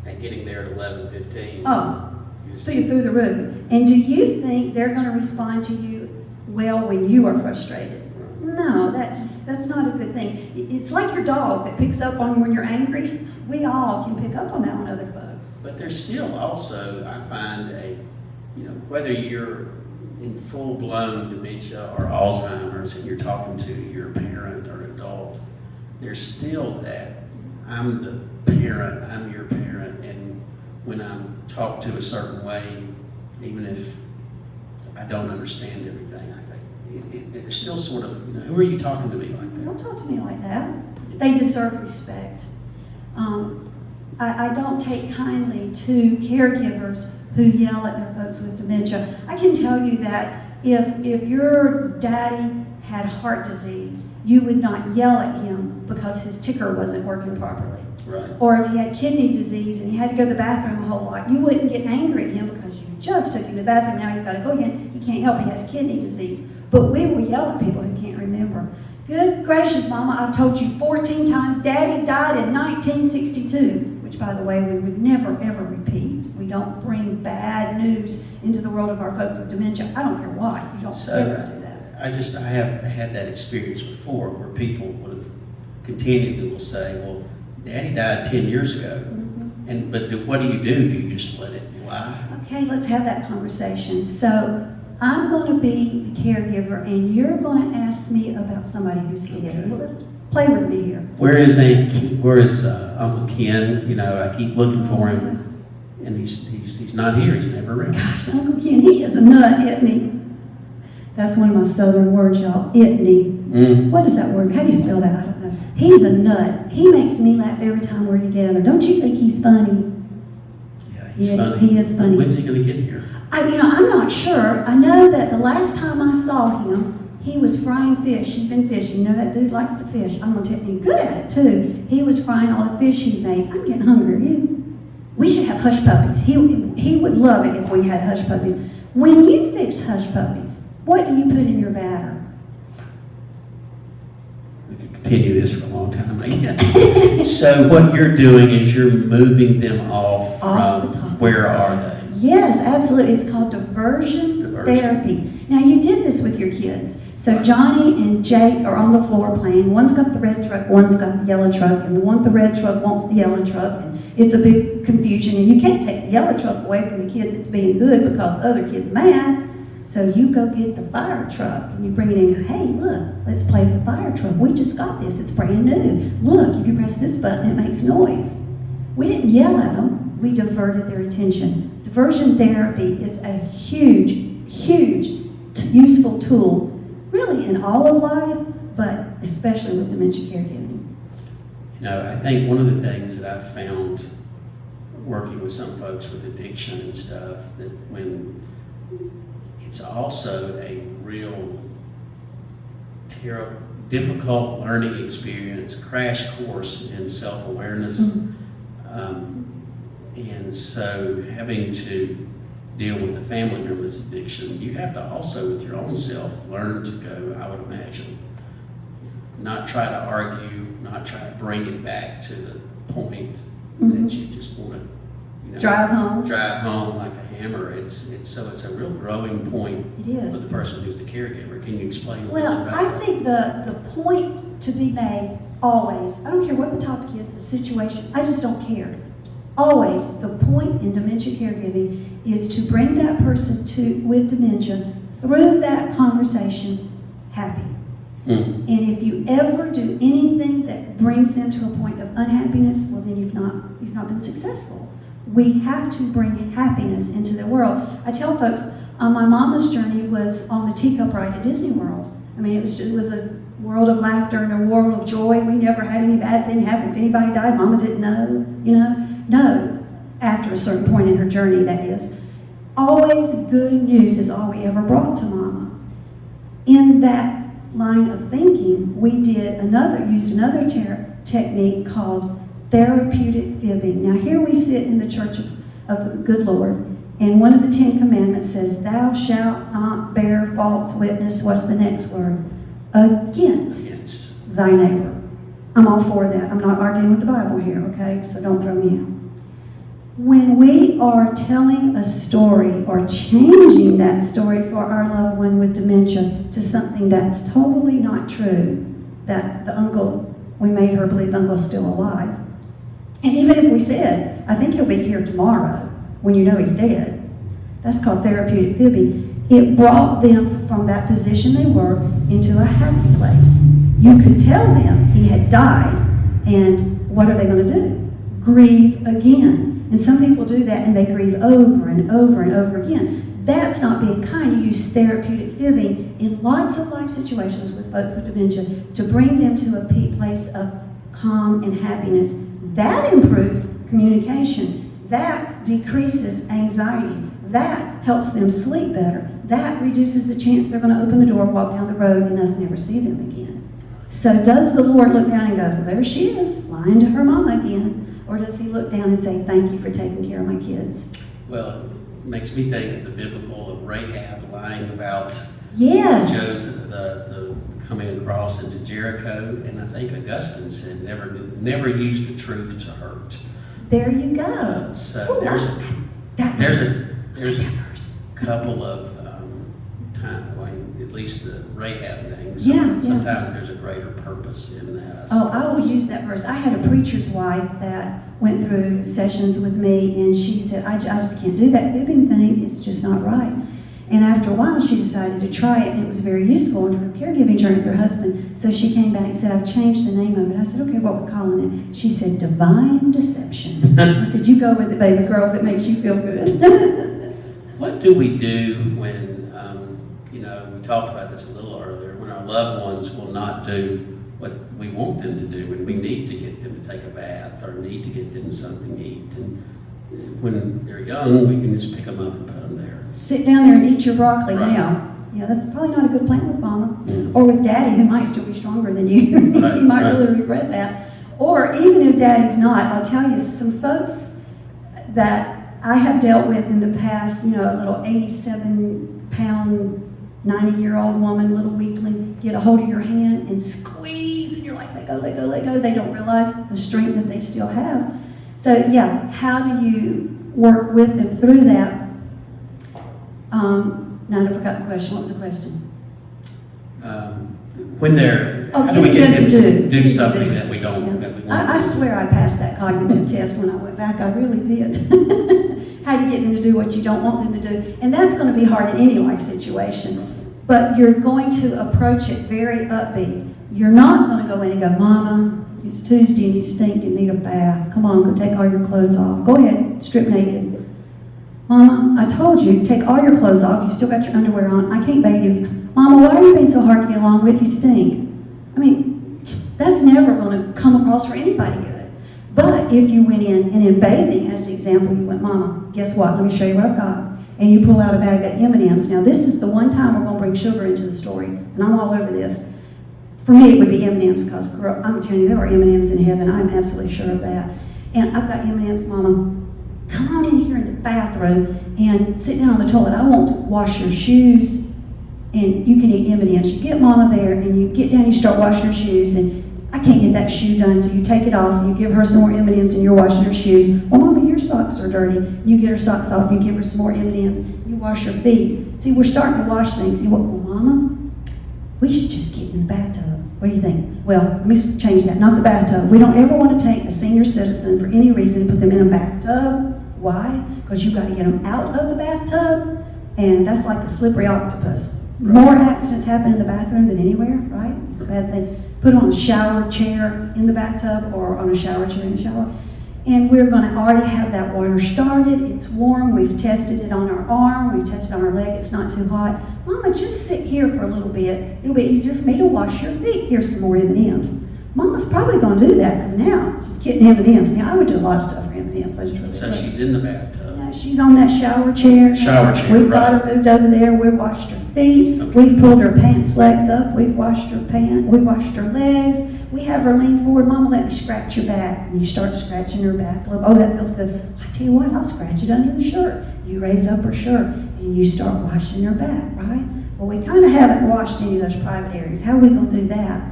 Speaker 1: at getting there at 11:15.
Speaker 2: Oh, so you're through the roof. And do you think they're going to respond to you well when you are frustrated? No, that's not a good thing. It's like your dog that picks up on when you're angry. We all can pick up on that on other folks.
Speaker 1: But there's still also, I find, whether you're in full-blown dementia or Alzheimer's and you're talking to your parent or adult, there's still that, I'm the parent, I'm your parent, and when I'm talked to a certain way, even if I don't understand everything, there's still sort of, who are you talking to me like that?
Speaker 2: Don't talk to me like that. They deserve respect. I don't take kindly to caregivers who yell at their folks with dementia. I can tell you that if your daddy had heart disease, you would not yell at him because his ticker wasn't working properly.
Speaker 1: Right.
Speaker 2: Or if he had kidney disease and he had to go to the bathroom a whole lot, you wouldn't get angry at him because you just took him to the bathroom, now he's got to go again. He can't help, he has kidney disease. But we will yell at people who can't remember. Good gracious, Mama, I've told you 14 times, Daddy died in 1962, which, by the way, we would never, ever repeat. We don't bring bad news into the world of our folks with dementia. I don't care what. You don't ever do that.
Speaker 1: I have had that experience before where people would have continued and will say, well, Daddy died 10 years ago.
Speaker 2: Mm-hmm.
Speaker 1: But what do? Do you just let it lie?
Speaker 2: Okay, let's have that conversation. So I'm going to be the caregiver, and you're going to ask me about somebody who's dead. Well, play with me here.
Speaker 1: Where is Uncle Ken? You know, I keep looking for him, and he's not here. He's never around.
Speaker 2: Gosh, Uncle Ken, he is a nut, isn't he? That's one of my southern words, y'all. Isn't he? What is that word? How do you spell that? I don't know. He's a nut. He makes me laugh every time we're together. Don't you think he's funny?
Speaker 1: Yeah, he's funny.
Speaker 2: He is funny.
Speaker 1: When's he going to get here?
Speaker 2: I'm not sure. I know that the last time I saw him, he was frying fish. He'd been fishing. You know that dude likes to fish. I'm going to tell you, good at it too. He was frying all the fish he made. I'm getting hungry. We should have hush puppies. He would love it if we had hush puppies. When you fix hush puppies, what do you put in your batter?
Speaker 1: We could continue this for a long time, I guess. So what you're doing is you're moving them off
Speaker 2: Off
Speaker 1: from
Speaker 2: the top.
Speaker 1: where are they?
Speaker 2: Yes, absolutely. It's called diversion therapy. Now, you did this with your kids. So Johnny and Jake are on the floor playing. One's got the red truck, one's got the yellow truck, and the one with the red truck wants the yellow truck, and it's a big confusion, and you can't take the yellow truck away from the kid that's being good because the other kid's mad. So you go get the fire truck, and you bring it in and go, hey, look, let's play with the fire truck. We just got this. It's brand new. Look, if you press this button, it makes noise. We didn't yell at them. We diverted their attention. Diversion therapy is a huge, useful tool, really in all of life, but especially with dementia caregiving.
Speaker 1: You know, I think one of the things that I've found working with some folks with addiction and stuff, that when it's also a real terrible, difficult learning experience, crash course in self-awareness. And so having to deal with a family member's addiction, you have to also, with your own self, learn to go, I would imagine, not try to argue, not try to bring it back to the point that you just want to,
Speaker 2: Drive home
Speaker 1: like a hammer. It's a real growing point for the person who's the caregiver. Can you explain a little bit about that?
Speaker 2: I think the point to be made always, I don't care what the topic is, the situation, I just don't care. Always, the point in dementia caregiving is to bring that person with dementia through that conversation happy. And if you ever do anything that brings them to a point of unhappiness, well then you've not been successful. We have to bring happiness into the world. I tell folks, my mama's journey was on the teacup ride at Disney World. I mean, it was a world of laughter and a world of joy. We never had any bad thing happen. If anybody died, Mama didn't know, No, after a certain point in her journey, that is. Always good news is all we ever brought to Mama. In that line of thinking, we used another technique called therapeutic fibbing. Now here we sit in the church of the good Lord, and one of the 10 commandments says, thou shalt not bear false witness. What's the next word? Against thy neighbor. I'm all for that. I'm not arguing with the Bible here, okay? So don't throw me out. When we are telling a story or changing that story for our loved one with dementia to something that's totally not true, that the uncle, we made her believe the uncle's still alive. And even if we said, I think he'll be here tomorrow, when you know he's dead, that's called therapeutic fibbing. It brought them from that position they were into a happy place. You could tell them he had died, and what are they going to do? Grieve again. And some people do that, and they grieve over and over and over again. That's not being kind. You use therapeutic fibbing in lots of life situations with folks with dementia to bring them to a place of calm, and happiness. That improves communication. That decreases anxiety. That helps them sleep better. That reduces the chance they're going to open the door, walk down the road, and us never see them again. So does the Lord look down and go, well, there she is, lying to her mama again? Or does he look down and say, thank you for taking care of my kids?
Speaker 1: Well, it makes me think of the biblical of Rahab lying about
Speaker 2: Yes.
Speaker 1: the coming across into Jericho, and I think Augustine said never use the truth to hurt.
Speaker 2: There you go.
Speaker 1: So
Speaker 2: Ooh,
Speaker 1: there's a couple of times, well, at least the Rahab thing. Sometimes there's a greater purpose in that.
Speaker 2: Oh, I will use that verse. I had a preacher's wife that went through sessions with me, and she said, I just can't do that fibbing thing. It's just not right. And after a while, she decided to try it, and it was very useful in her caregiving journey with her husband. So she came back and said, I've changed the name of it. I said, okay, what we're calling it? She said, divine deception. I said, you go with it, baby girl, if it makes you feel good.
Speaker 1: What do we do when, we talked about this a little earlier, when our loved ones will not do what we want them to do, when we need to get them to take a bath or need to get them something to eat? And when they're young, we can just pick them up and put them there.
Speaker 2: Sit down there and eat your broccoli
Speaker 1: Right.
Speaker 2: now. Yeah, that's probably not a good plan with mama.
Speaker 1: Yeah.
Speaker 2: Or with daddy, who might still be stronger than you.
Speaker 1: Right,
Speaker 2: You might
Speaker 1: right.
Speaker 2: really regret that. Or even if daddy's not, I'll tell you, some folks that I have dealt with in the past, a little 87-pound, 90-year-old woman, little weakling, get a hold of your hand and squeeze, and you're like, let go, let go, let go. They don't realize the strength that they still have. So yeah, how do you work with them through that? Now I forgot the question. What was the question?
Speaker 1: When they're,
Speaker 2: Oh,
Speaker 1: how do we
Speaker 2: getting
Speaker 1: get
Speaker 2: them
Speaker 1: them
Speaker 2: to
Speaker 1: to
Speaker 2: do.
Speaker 1: do something that we don't,
Speaker 2: Yeah.
Speaker 1: that we want?
Speaker 2: I swear I passed that cognitive test when I went back. I really did. How do you get them to do what you don't want them to do? And that's going to be hard in any life situation. But you're going to approach it very upbeat. You're not going to go in and go, Mama, it's Tuesday and you stink and need a bath. Come on, go take all your clothes off. Go ahead, strip naked. Mama, I told you, take all your clothes off. You still got your underwear on. I can't bathe you. Mama, why are you being so hard to get along with? You stink. I mean, that's never going to come across for anybody good. But if you went in, and in bathing, as the example, you went, Mama, guess what? Let me show you what I've got. And you pull out a bag of M&Ms. Now, this is the one time we're going to bring sugar into the story, and I'm all over this. For me, it would be M&Ms, because I'm telling you, there are M&Ms in heaven. I'm absolutely sure of that. And I've got M&Ms, Mama. Come on in here in the bathroom and sit down on the toilet. I want to wash your shoes, and you can eat M&Ms. You get Mama there, and you get down, you start washing her shoes, and I can't get that shoe done, so you take it off, and you give her some more M&Ms, and you're washing her shoes. Well, Mama, your socks are dirty. You get her socks off, and you give her some more M&Ms. You wash her feet. See, we're starting to wash things. You want, well, Mama, we should just get in the bathtub. What do you think? Well, let me change that. Not the bathtub. We don't ever want to take a senior citizen for any reason and put them in a bathtub. Why? Because you've got to get them out of the bathtub, and that's like the slippery octopus. More accidents happen in the bathroom than anywhere, right? It's a bad thing. Put on a shower chair in the bathtub or on a shower chair in the shower. And we're going to already have that water started. It's warm. We've tested it on our arm. We've tested it on our leg. It's not too hot. Mama, just sit here for a little bit. It'll be easier for me to wash your feet. Here's some more M&Ms. Mama's probably going to do that because now she's getting M&Ms. Now, I would do a lot of stuff for M&Ms. I just really
Speaker 1: So
Speaker 2: would.
Speaker 1: she's in the bathtub.
Speaker 2: No, she's on that shower chair.
Speaker 1: Shower chair,
Speaker 2: We've got
Speaker 1: right.
Speaker 2: her moved over there. We've washed her feet.
Speaker 1: Okay.
Speaker 2: We've pulled her pants legs up. We've washed her pants. We've washed her legs. We have her lean forward. Mama, let me scratch your back. And you start scratching her back. Oh, that feels good. I tell you what, I'll scratch it under the shirt. You raise up her shirt and you start washing her back, right? Well, we kind of haven't washed any of those private areas. How are we going to do that?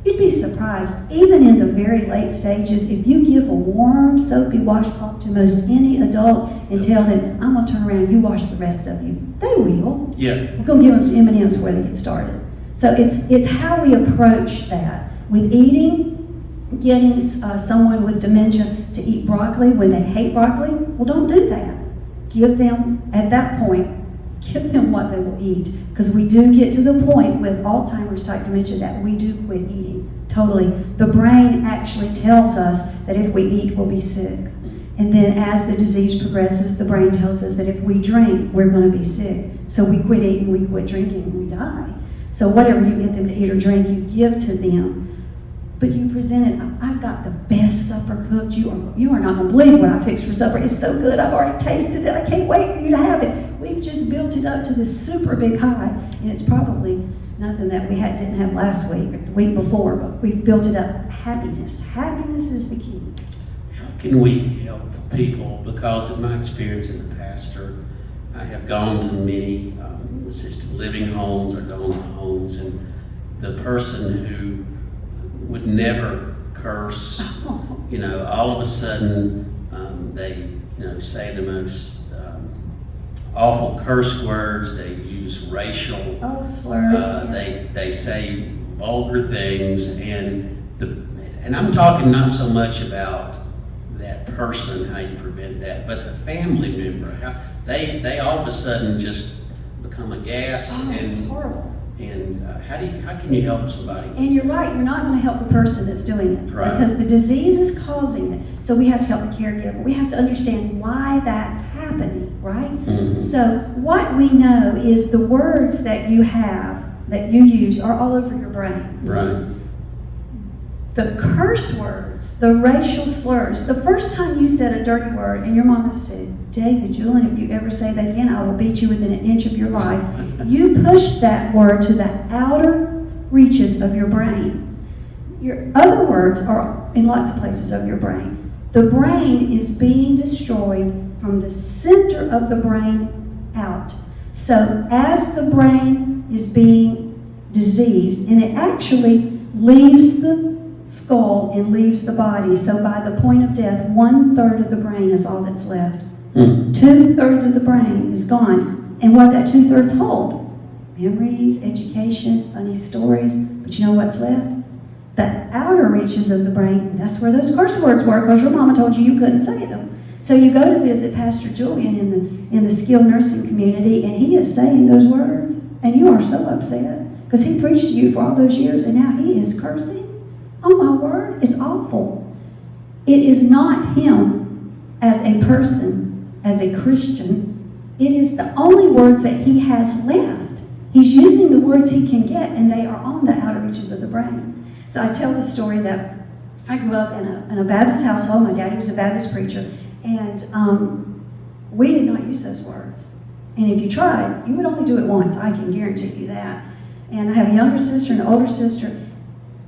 Speaker 2: You'd be surprised, even in the very late stages, if you give a warm, soapy washcloth to most any adult and tell them, I'm going to turn around, you wash the rest of you, they will.
Speaker 1: Yeah.
Speaker 2: We're going to give them some M&Ms before they get started. So it's how we approach that. With eating, getting someone with dementia to eat broccoli when they hate broccoli, well, don't do that. Give them, at that point, give them what they will eat. Because we do get to the point with Alzheimer's type dementia that we do quit eating. Totally. The brain actually tells us that if we eat, we'll be sick. And then as the disease progresses, the brain tells us that if we drink, we're going to be sick. So we quit eating, we quit drinking, and we die. So whatever you get them to eat or drink, you give to them. but you presented, I've got the best supper cooked. You are not going to believe what I fixed for supper. It's so good. I've already tasted it. I can't wait for you to have it. We've just built it up to this super big high, and it's probably nothing that we didn't have last week or the week before, but we've built it up. Happiness. Happiness is the key.
Speaker 1: How can we help people? Because in my experience as a pastor, I have gone to many assisted living homes or gone to homes, and the person who would never curse, all of a sudden they, say the most awful curse words. They use racial
Speaker 2: slurs.
Speaker 1: They say vulgar things, and I'm talking not so much about that person, how you prevent that, but the family member, how they all of a sudden just become aghast.
Speaker 2: It's horrible.
Speaker 1: And how can you help somebody?
Speaker 2: And you're right, you're not going to help the person that's doing it.
Speaker 1: Right.
Speaker 2: Because the disease is causing it. So we have to help the caregiver. We have to understand why that's happening, right?
Speaker 1: Mm-hmm.
Speaker 2: So what we know is the words that you have, that you use, are all over your brain.
Speaker 1: Right.
Speaker 2: The curse words, the racial slurs, the first time you said a dirty word and your mama said, David, Julian, if you ever say that again, I will beat you within an inch of your life. You push that word to the outer reaches of your brain. Your other words are in lots of places of your brain. The brain is being destroyed from the center of the brain out. So as the brain is being diseased, and it actually leaves the skull and leaves the body, so by the point of death, 1/3 of the brain is all that's left. 2/3 of the brain is gone. And what that 2/3 hold? Memories, education, funny stories. But you know what's left? The outer reaches of the brain. That's where those curse words were, because your mama told you couldn't say them. So you go to visit Pastor Julian in the skilled nursing community, and he is saying those words, and you are so upset because he preached to you for all those years, and now he is cursing. Oh my word, it's awful. It is not him as a person, as a Christian. It is the only words that he has left. He's using the words he can get, and they are on the outer reaches of the brain. So I tell the story that I grew up in a Baptist household. My daddy was a Baptist preacher, and we did not use those words. And if you tried, you would only do it once. I can guarantee you that. And I have a younger sister and an older sister.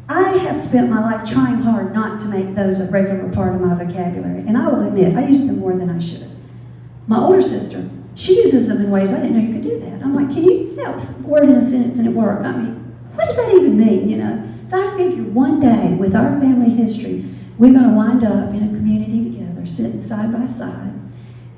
Speaker 2: I have spent my life trying hard not to make those a regular part of my vocabulary. And I will admit, I use them more than I should. My older sister, she uses them in ways I didn't know you could do that. I'm like, can you use that word in a sentence and it work? I mean, what does that even mean, So I figured one day, with our family history, we're going to wind up in a community together, sitting side by side.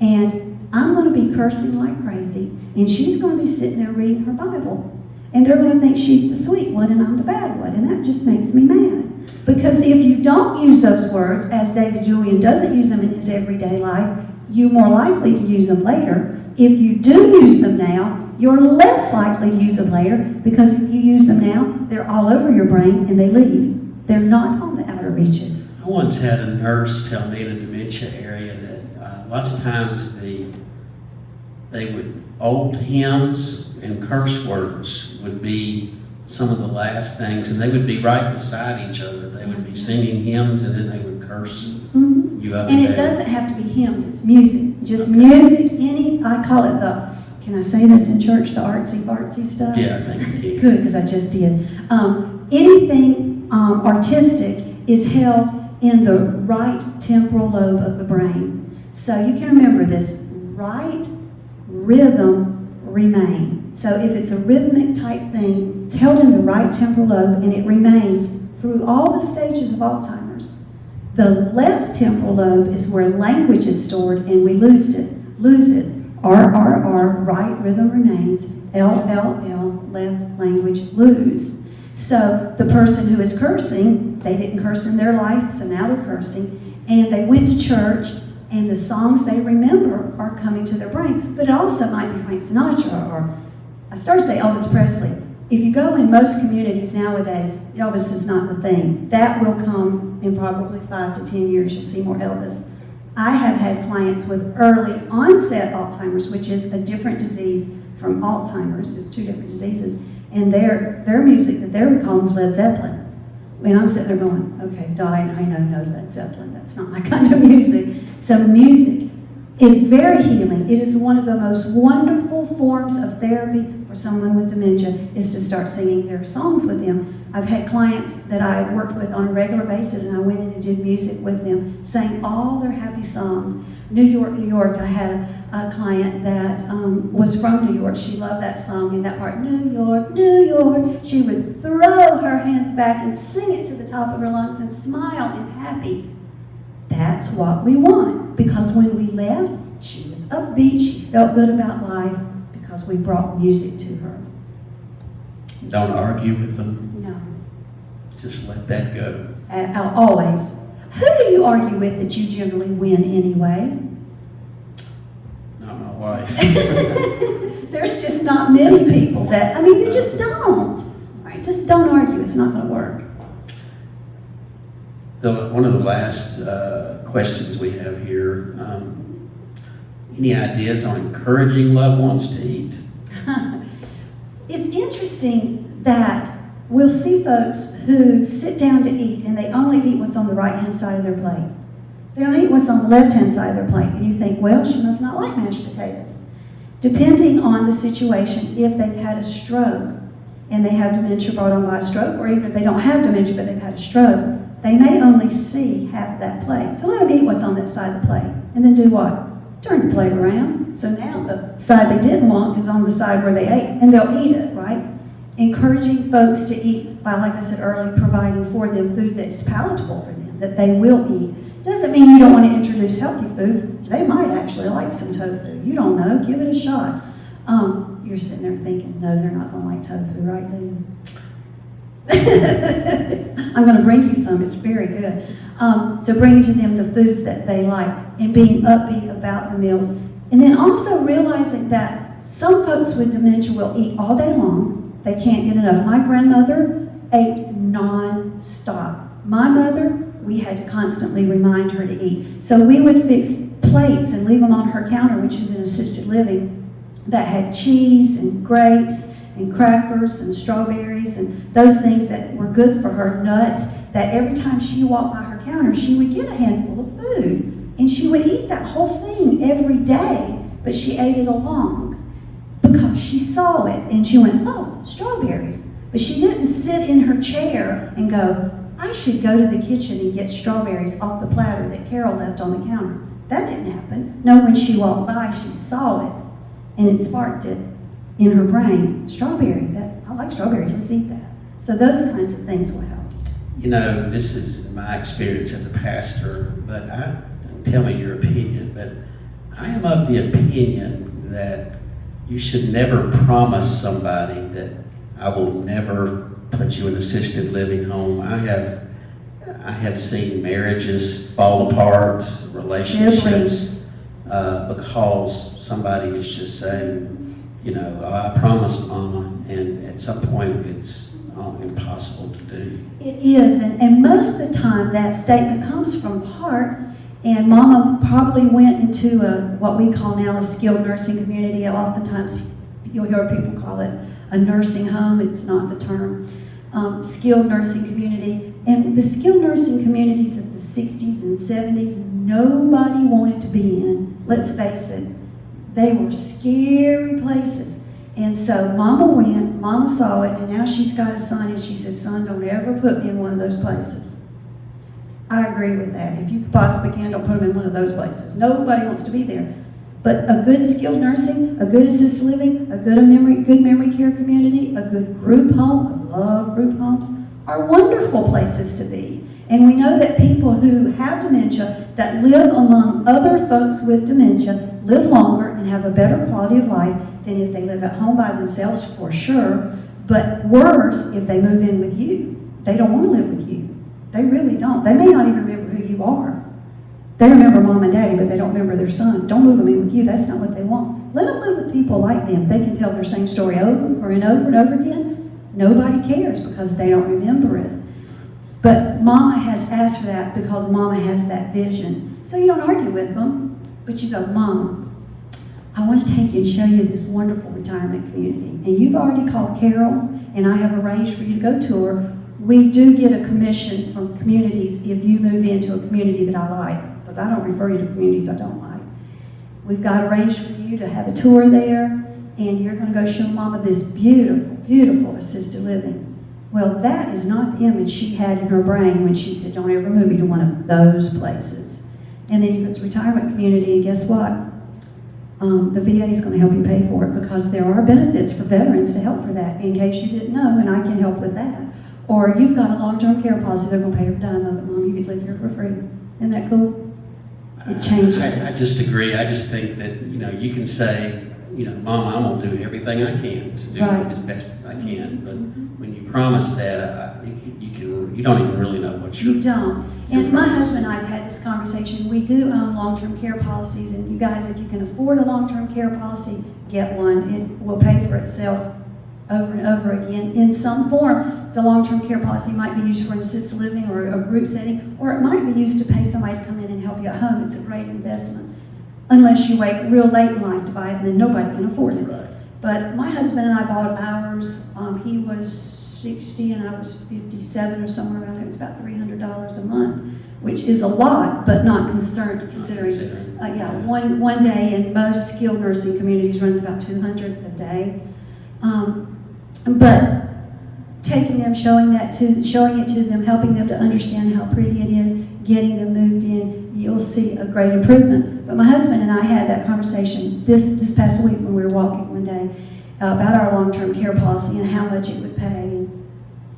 Speaker 2: And I'm going to be cursing like crazy, and she's going to be sitting there reading her Bible. And they're going to think she's the sweet one and I'm the bad one. And that just makes me mad. Because if you don't use those words, as David Julian doesn't use them in his everyday life, you're more likely to use them later. If you do use them now, you're less likely to use them later, because if you use them now, they're all over your brain and they leave. They're not on the outer reaches.
Speaker 1: I once had a nurse tell me in a dementia area that lots of times old hymns and curse words would be some of the last things, and they would be right beside each other. They would be singing hymns, and then they would curse you up.
Speaker 2: And it doesn't have to be hymns, it's music. Just music, I call it can I say this in church, the artsy-fartsy stuff?
Speaker 1: Yeah, I think you can.
Speaker 2: Good, because I just did. Anything artistic is held in the right temporal lobe of the brain. So you can remember this: right rhythm remain. So if it's a rhythmic type thing, it's held in the right temporal lobe and it remains through all the stages of Alzheimer's. The left temporal lobe is where language is stored and we lose it. R, right rhythm remains. L, left language lose. So the person who is cursing, they didn't curse in their life, so now they're cursing. And they went to church, and the songs they remember are coming to their brain. But it also might be Frank Sinatra, or I started to say Elvis Presley. If you go in most communities nowadays, Elvis is not the thing. That will come in probably 5 to 10 years. You'll see more Elvis. I have had clients with early onset Alzheimer's, which is a different disease from Alzheimer's. It's 2 different diseases. And their music that they're recalling is Led Zeppelin. And I'm sitting there going, okay, dying, I know, no Led Zeppelin, that's not my kind of music. So music is very healing. It is one of the most wonderful forms of therapy for someone with dementia, is to start singing their songs with them. I've had clients that I worked with on a regular basis, and I went in and did music with them, sang all their happy songs. New York, New York, I had a client that was from New York. She loved that song and that part, New York, New York. She would throw her hands back and sing it to the top of her lungs and smile and happy. That's what we want, because when we left, she was upbeat, she felt good about life, because we brought music to her.
Speaker 1: Don't argue with them.
Speaker 2: No.
Speaker 1: Just let that go.
Speaker 2: Always. Who do you argue with that you generally win anyway?
Speaker 1: Not my wife.
Speaker 2: There's just not many people that, I mean, you just don't. Right? Just don't argue. It's not going to work.
Speaker 1: One of the last questions we have here, any ideas on encouraging loved ones to eat?
Speaker 2: It's interesting that we'll see folks who sit down to eat and they only eat what's on the right-hand side of their plate. They don't eat what's on the left-hand side of their plate. And you think, well, she must not like mashed potatoes. Depending on the situation, if they've had a stroke and they have dementia brought on by a stroke, or even if they don't have dementia but they've had a stroke, they may only see half of that plate. So let them eat what's on that side of the plate. And then do what? Turn the plate around. So now the side they didn't want is on the side where they ate, and they'll eat it, right? Encouraging folks to eat by, like I said earlier, providing for them food that is palatable for them, that they will eat. Doesn't mean you don't want to introduce healthy foods. They might actually like some tofu. You don't know. Give it a shot. You're sitting there thinking, no, they're not going to like tofu, right, David? I'm going to bring you some. It's very good. So bringing to them the foods that they like and being upbeat about the meals. And then also realizing that some folks with dementia will eat all day long. They can't get enough. My grandmother ate non-stop. My mother, we had to constantly remind her to eat. So we would fix plates and leave them on her counter, which is in assisted living, that had cheese and grapes and crackers and strawberries and those things that were good for her, nuts, that every time she walked by her counter, she would get a handful of food. And she would eat that whole thing every day, but she ate it along because she saw it and she went, oh, strawberries. But she didn't sit in her chair and go, I should go to the kitchen and get strawberries off the platter that Carol left on the counter. That didn't happen. No, when she walked by, she saw it and it sparked it in her brain. Strawberry, I like strawberries, let's eat that. So those kinds of things will help.
Speaker 1: You know, this is my experience as a pastor, but tell me your opinion, but I am of the opinion that you should never promise somebody that I will never put you in assisted living home. I have seen marriages fall apart, relationships, because somebody is just saying, you know, oh, I promised Mama, and at some point it's impossible to do.
Speaker 2: It is, and most of the time that statement comes from heart, and Mama probably went into what we call now a skilled nursing community. Oftentimes you'll hear people call it a nursing home. It's not the term. Skilled nursing community. And the skilled nursing communities of the 60s and 70s, nobody wanted to be in. Let's face it, they were scary places. And so Mama went, Mama saw it, and now she's got a son, and she said, son, don't ever put me in one of those places. I agree with that. If you possibly can, don't put them in one of those places. Nobody wants to be there. But a good skilled nursing, a good assisted living, a good memory care community, a good group home, I love group homes, are wonderful places to be. And we know that people who have dementia, that live among other folks with dementia, live longer and have a better quality of life than if they live at home by themselves, for sure. But worse if they move in with you. They don't want to live with you. They really don't. They may not even remember who you are. They remember mom and daddy, but they don't remember their son. Don't move them in with you. That's not what they want. Let them live with people like them. They can tell their same story over and over and over again. Nobody cares because they don't remember it. But Mama has asked for that because Mama has that vision. So you don't argue with them, but you go, Mama, I want to take you and show you this wonderful retirement community. And you've already called Carol, and I have arranged for you to go to her. we do get a commission from communities if you move into a community that I like, because I don't refer you to communities I don't like. We've got arranged for you to have a tour there, and you're going to go show Mama this beautiful, beautiful assisted living. Well, that is not the image she had in her brain when she said, don't ever move me to one of those places. And then you go to retirement community, and guess what? The VA is going to help you pay for it, because there are benefits for veterans to help for that, in case you didn't know, and I can help with that. Or you've got a long-term care policy, they're going to pay every dime of it, Mom. You could live here for free. Isn't that cool? It changes.
Speaker 1: I just agree. I just think that, you can say, Mom, I'm going to do everything I can to do
Speaker 2: Right.
Speaker 1: as best I can. But when you promise that, I think you don't even really know what
Speaker 2: You don't. And my husband and I have had this conversation. We do own long-term care policies, and you guys, if you can afford a long-term care policy, get one. It will pay for itself over and over again in some form. The long-term care policy might be used for an assisted living or a group setting, or it might be used to pay somebody to come in and help you at home. It's a great investment, unless you wait real late in life to buy it, and then nobody can afford it.
Speaker 1: Right.
Speaker 2: But my husband and I bought ours. He was 60 and I was 57 or somewhere around there. It was about $300 a month, which is a lot, but not considering. One day in most skilled nursing communities runs about $200 a day. But taking them, showing it to them, helping them to understand how pretty it is, getting them moved in, you'll see a great improvement. But my husband and I had that conversation this past week when we were walking one day about our long-term care policy and how much it would pay.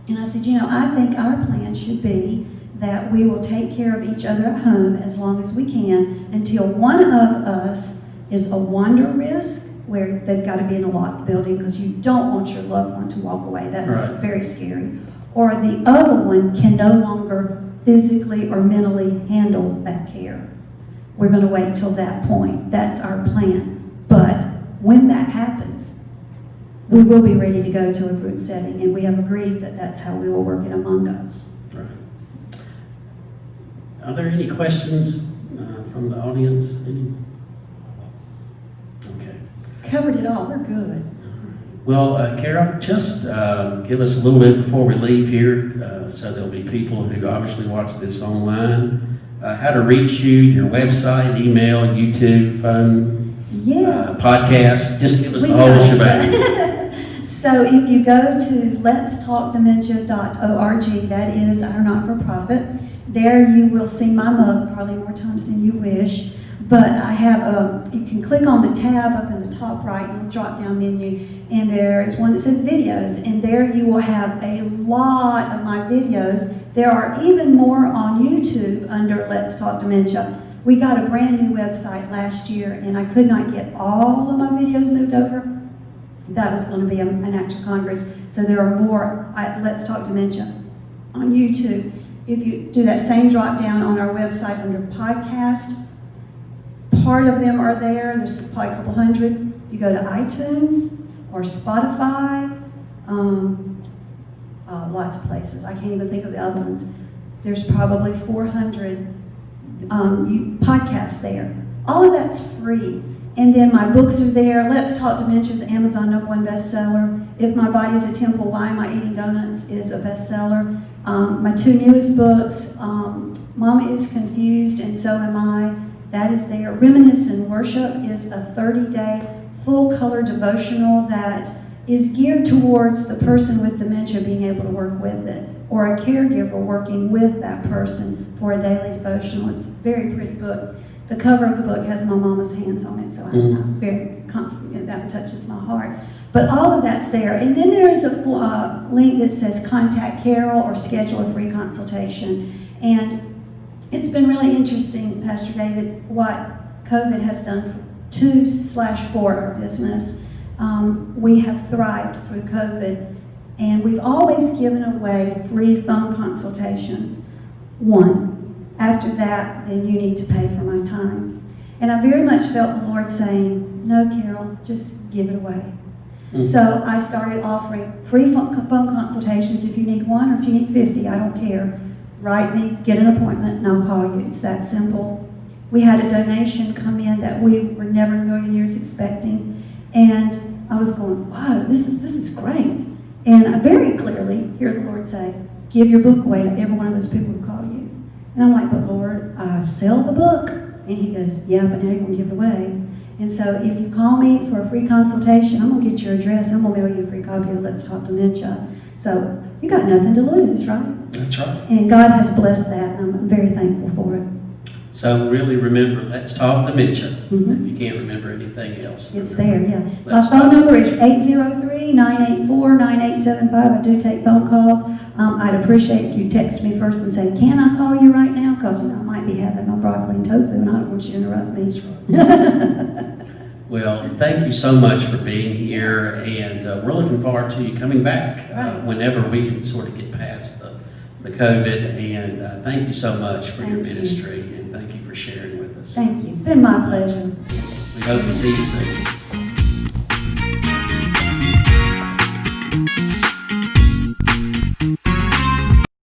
Speaker 2: And I said, I think our plan should be that we will take care of each other at home as long as we can until one of us is a wander risk, where they've got to be in a locked building because you don't want your loved one to walk away. That's
Speaker 1: right.
Speaker 2: Very scary. Or the other one can no longer physically or mentally handle that care. We're going to wait till that point. That's our plan. But when that happens, we will be ready to go to a group setting, and we have agreed that that's how we will work it among us.
Speaker 1: Right. Are there any questions from the audience? Any? Okay.
Speaker 2: Covered it all. We're good.
Speaker 1: Well, Carol, just give us a little bit before we leave here, so there'll be people who obviously watch this online, how to reach you, your website, email, YouTube, phone, podcast. Just give us the whole shebang.
Speaker 2: So if you go to letstalkdementia.org, that is our not-for-profit, there you will see my mug probably more times than you wish. But I have you can click on the tab up in the top right, little drop-down menu, and there is one that says videos, and there you will have a lot of my videos. There are even more on YouTube under Let's Talk Dementia. We got a brand new website last year, and I could not get all of my videos moved over. That was going to be an act of Congress. So there are more at Let's Talk Dementia on YouTube. If you do that same drop-down on our website under podcast, part of them are there. There's probably a couple hundred. You go to iTunes or Spotify, lots of places. I can't even think of the other ones. There's probably 400 podcasts there. All of that's free. And then my books are there. Let's Talk Dementia is Amazon #1 bestseller. If My Body is a Temple, Why Am I Eating Donuts is a bestseller. My two newest books, Mama is Confused and So Am I. That is there. Reminisce and Worship is a 30-day full-color devotional that is geared towards the person with dementia being able to work with it, or a caregiver working with that person for a daily devotional. It's a very pretty book. The cover of the book has my mama's hands on it, so I'm very confident that touches my heart. But all of that's there. And then there is a link that says Contact Carol or Schedule a free consultation. And it's been really interesting, Pastor David, what COVID has done for our business. We have thrived through COVID, and we've always given away free phone consultations. One. After that, then you need to pay for my time. And I very much felt the Lord saying, no, Carol, just give it away. Mm-hmm. So I started offering free phone consultations. If you need one or if you need 50, I don't care. Write me, get an appointment, and I'll call you. It's that simple. We had a donation come in that we were never in a million years expecting. And I was going, wow, this is great. And I very clearly hear the Lord say, give your book away to every one of those people who call you. And I'm like, but Lord, I sell the book. And he goes, yeah, but now you're going to give it away. And so if you call me for a free consultation, I'm going to get your address. I'm going to mail you a free copy of Let's Talk Dementia. So you got nothing to lose, right?
Speaker 1: That's right.
Speaker 2: And God has blessed that, and I'm very thankful for it.
Speaker 1: So really remember, Let's Talk Dementia.
Speaker 2: Mhm.
Speaker 1: If you can't remember anything else.
Speaker 2: It's there, yeah. My
Speaker 1: Let's
Speaker 2: phone
Speaker 1: talk.
Speaker 2: number is 803-984-9875. I do take phone calls. I'd appreciate if you text me first and say, can I call you right now? Because I might be having my broccoli and tofu, and I don't want you to interrupt me.
Speaker 1: Well, thank you so much for being here, and we're looking forward to you coming back
Speaker 2: Right.
Speaker 1: whenever we can sort of get past the COVID. And thank you so much for your
Speaker 2: Thank you.
Speaker 1: ministry, and thank you for sharing with us.
Speaker 2: Thank you. It's been my pleasure.
Speaker 1: We hope to see you soon.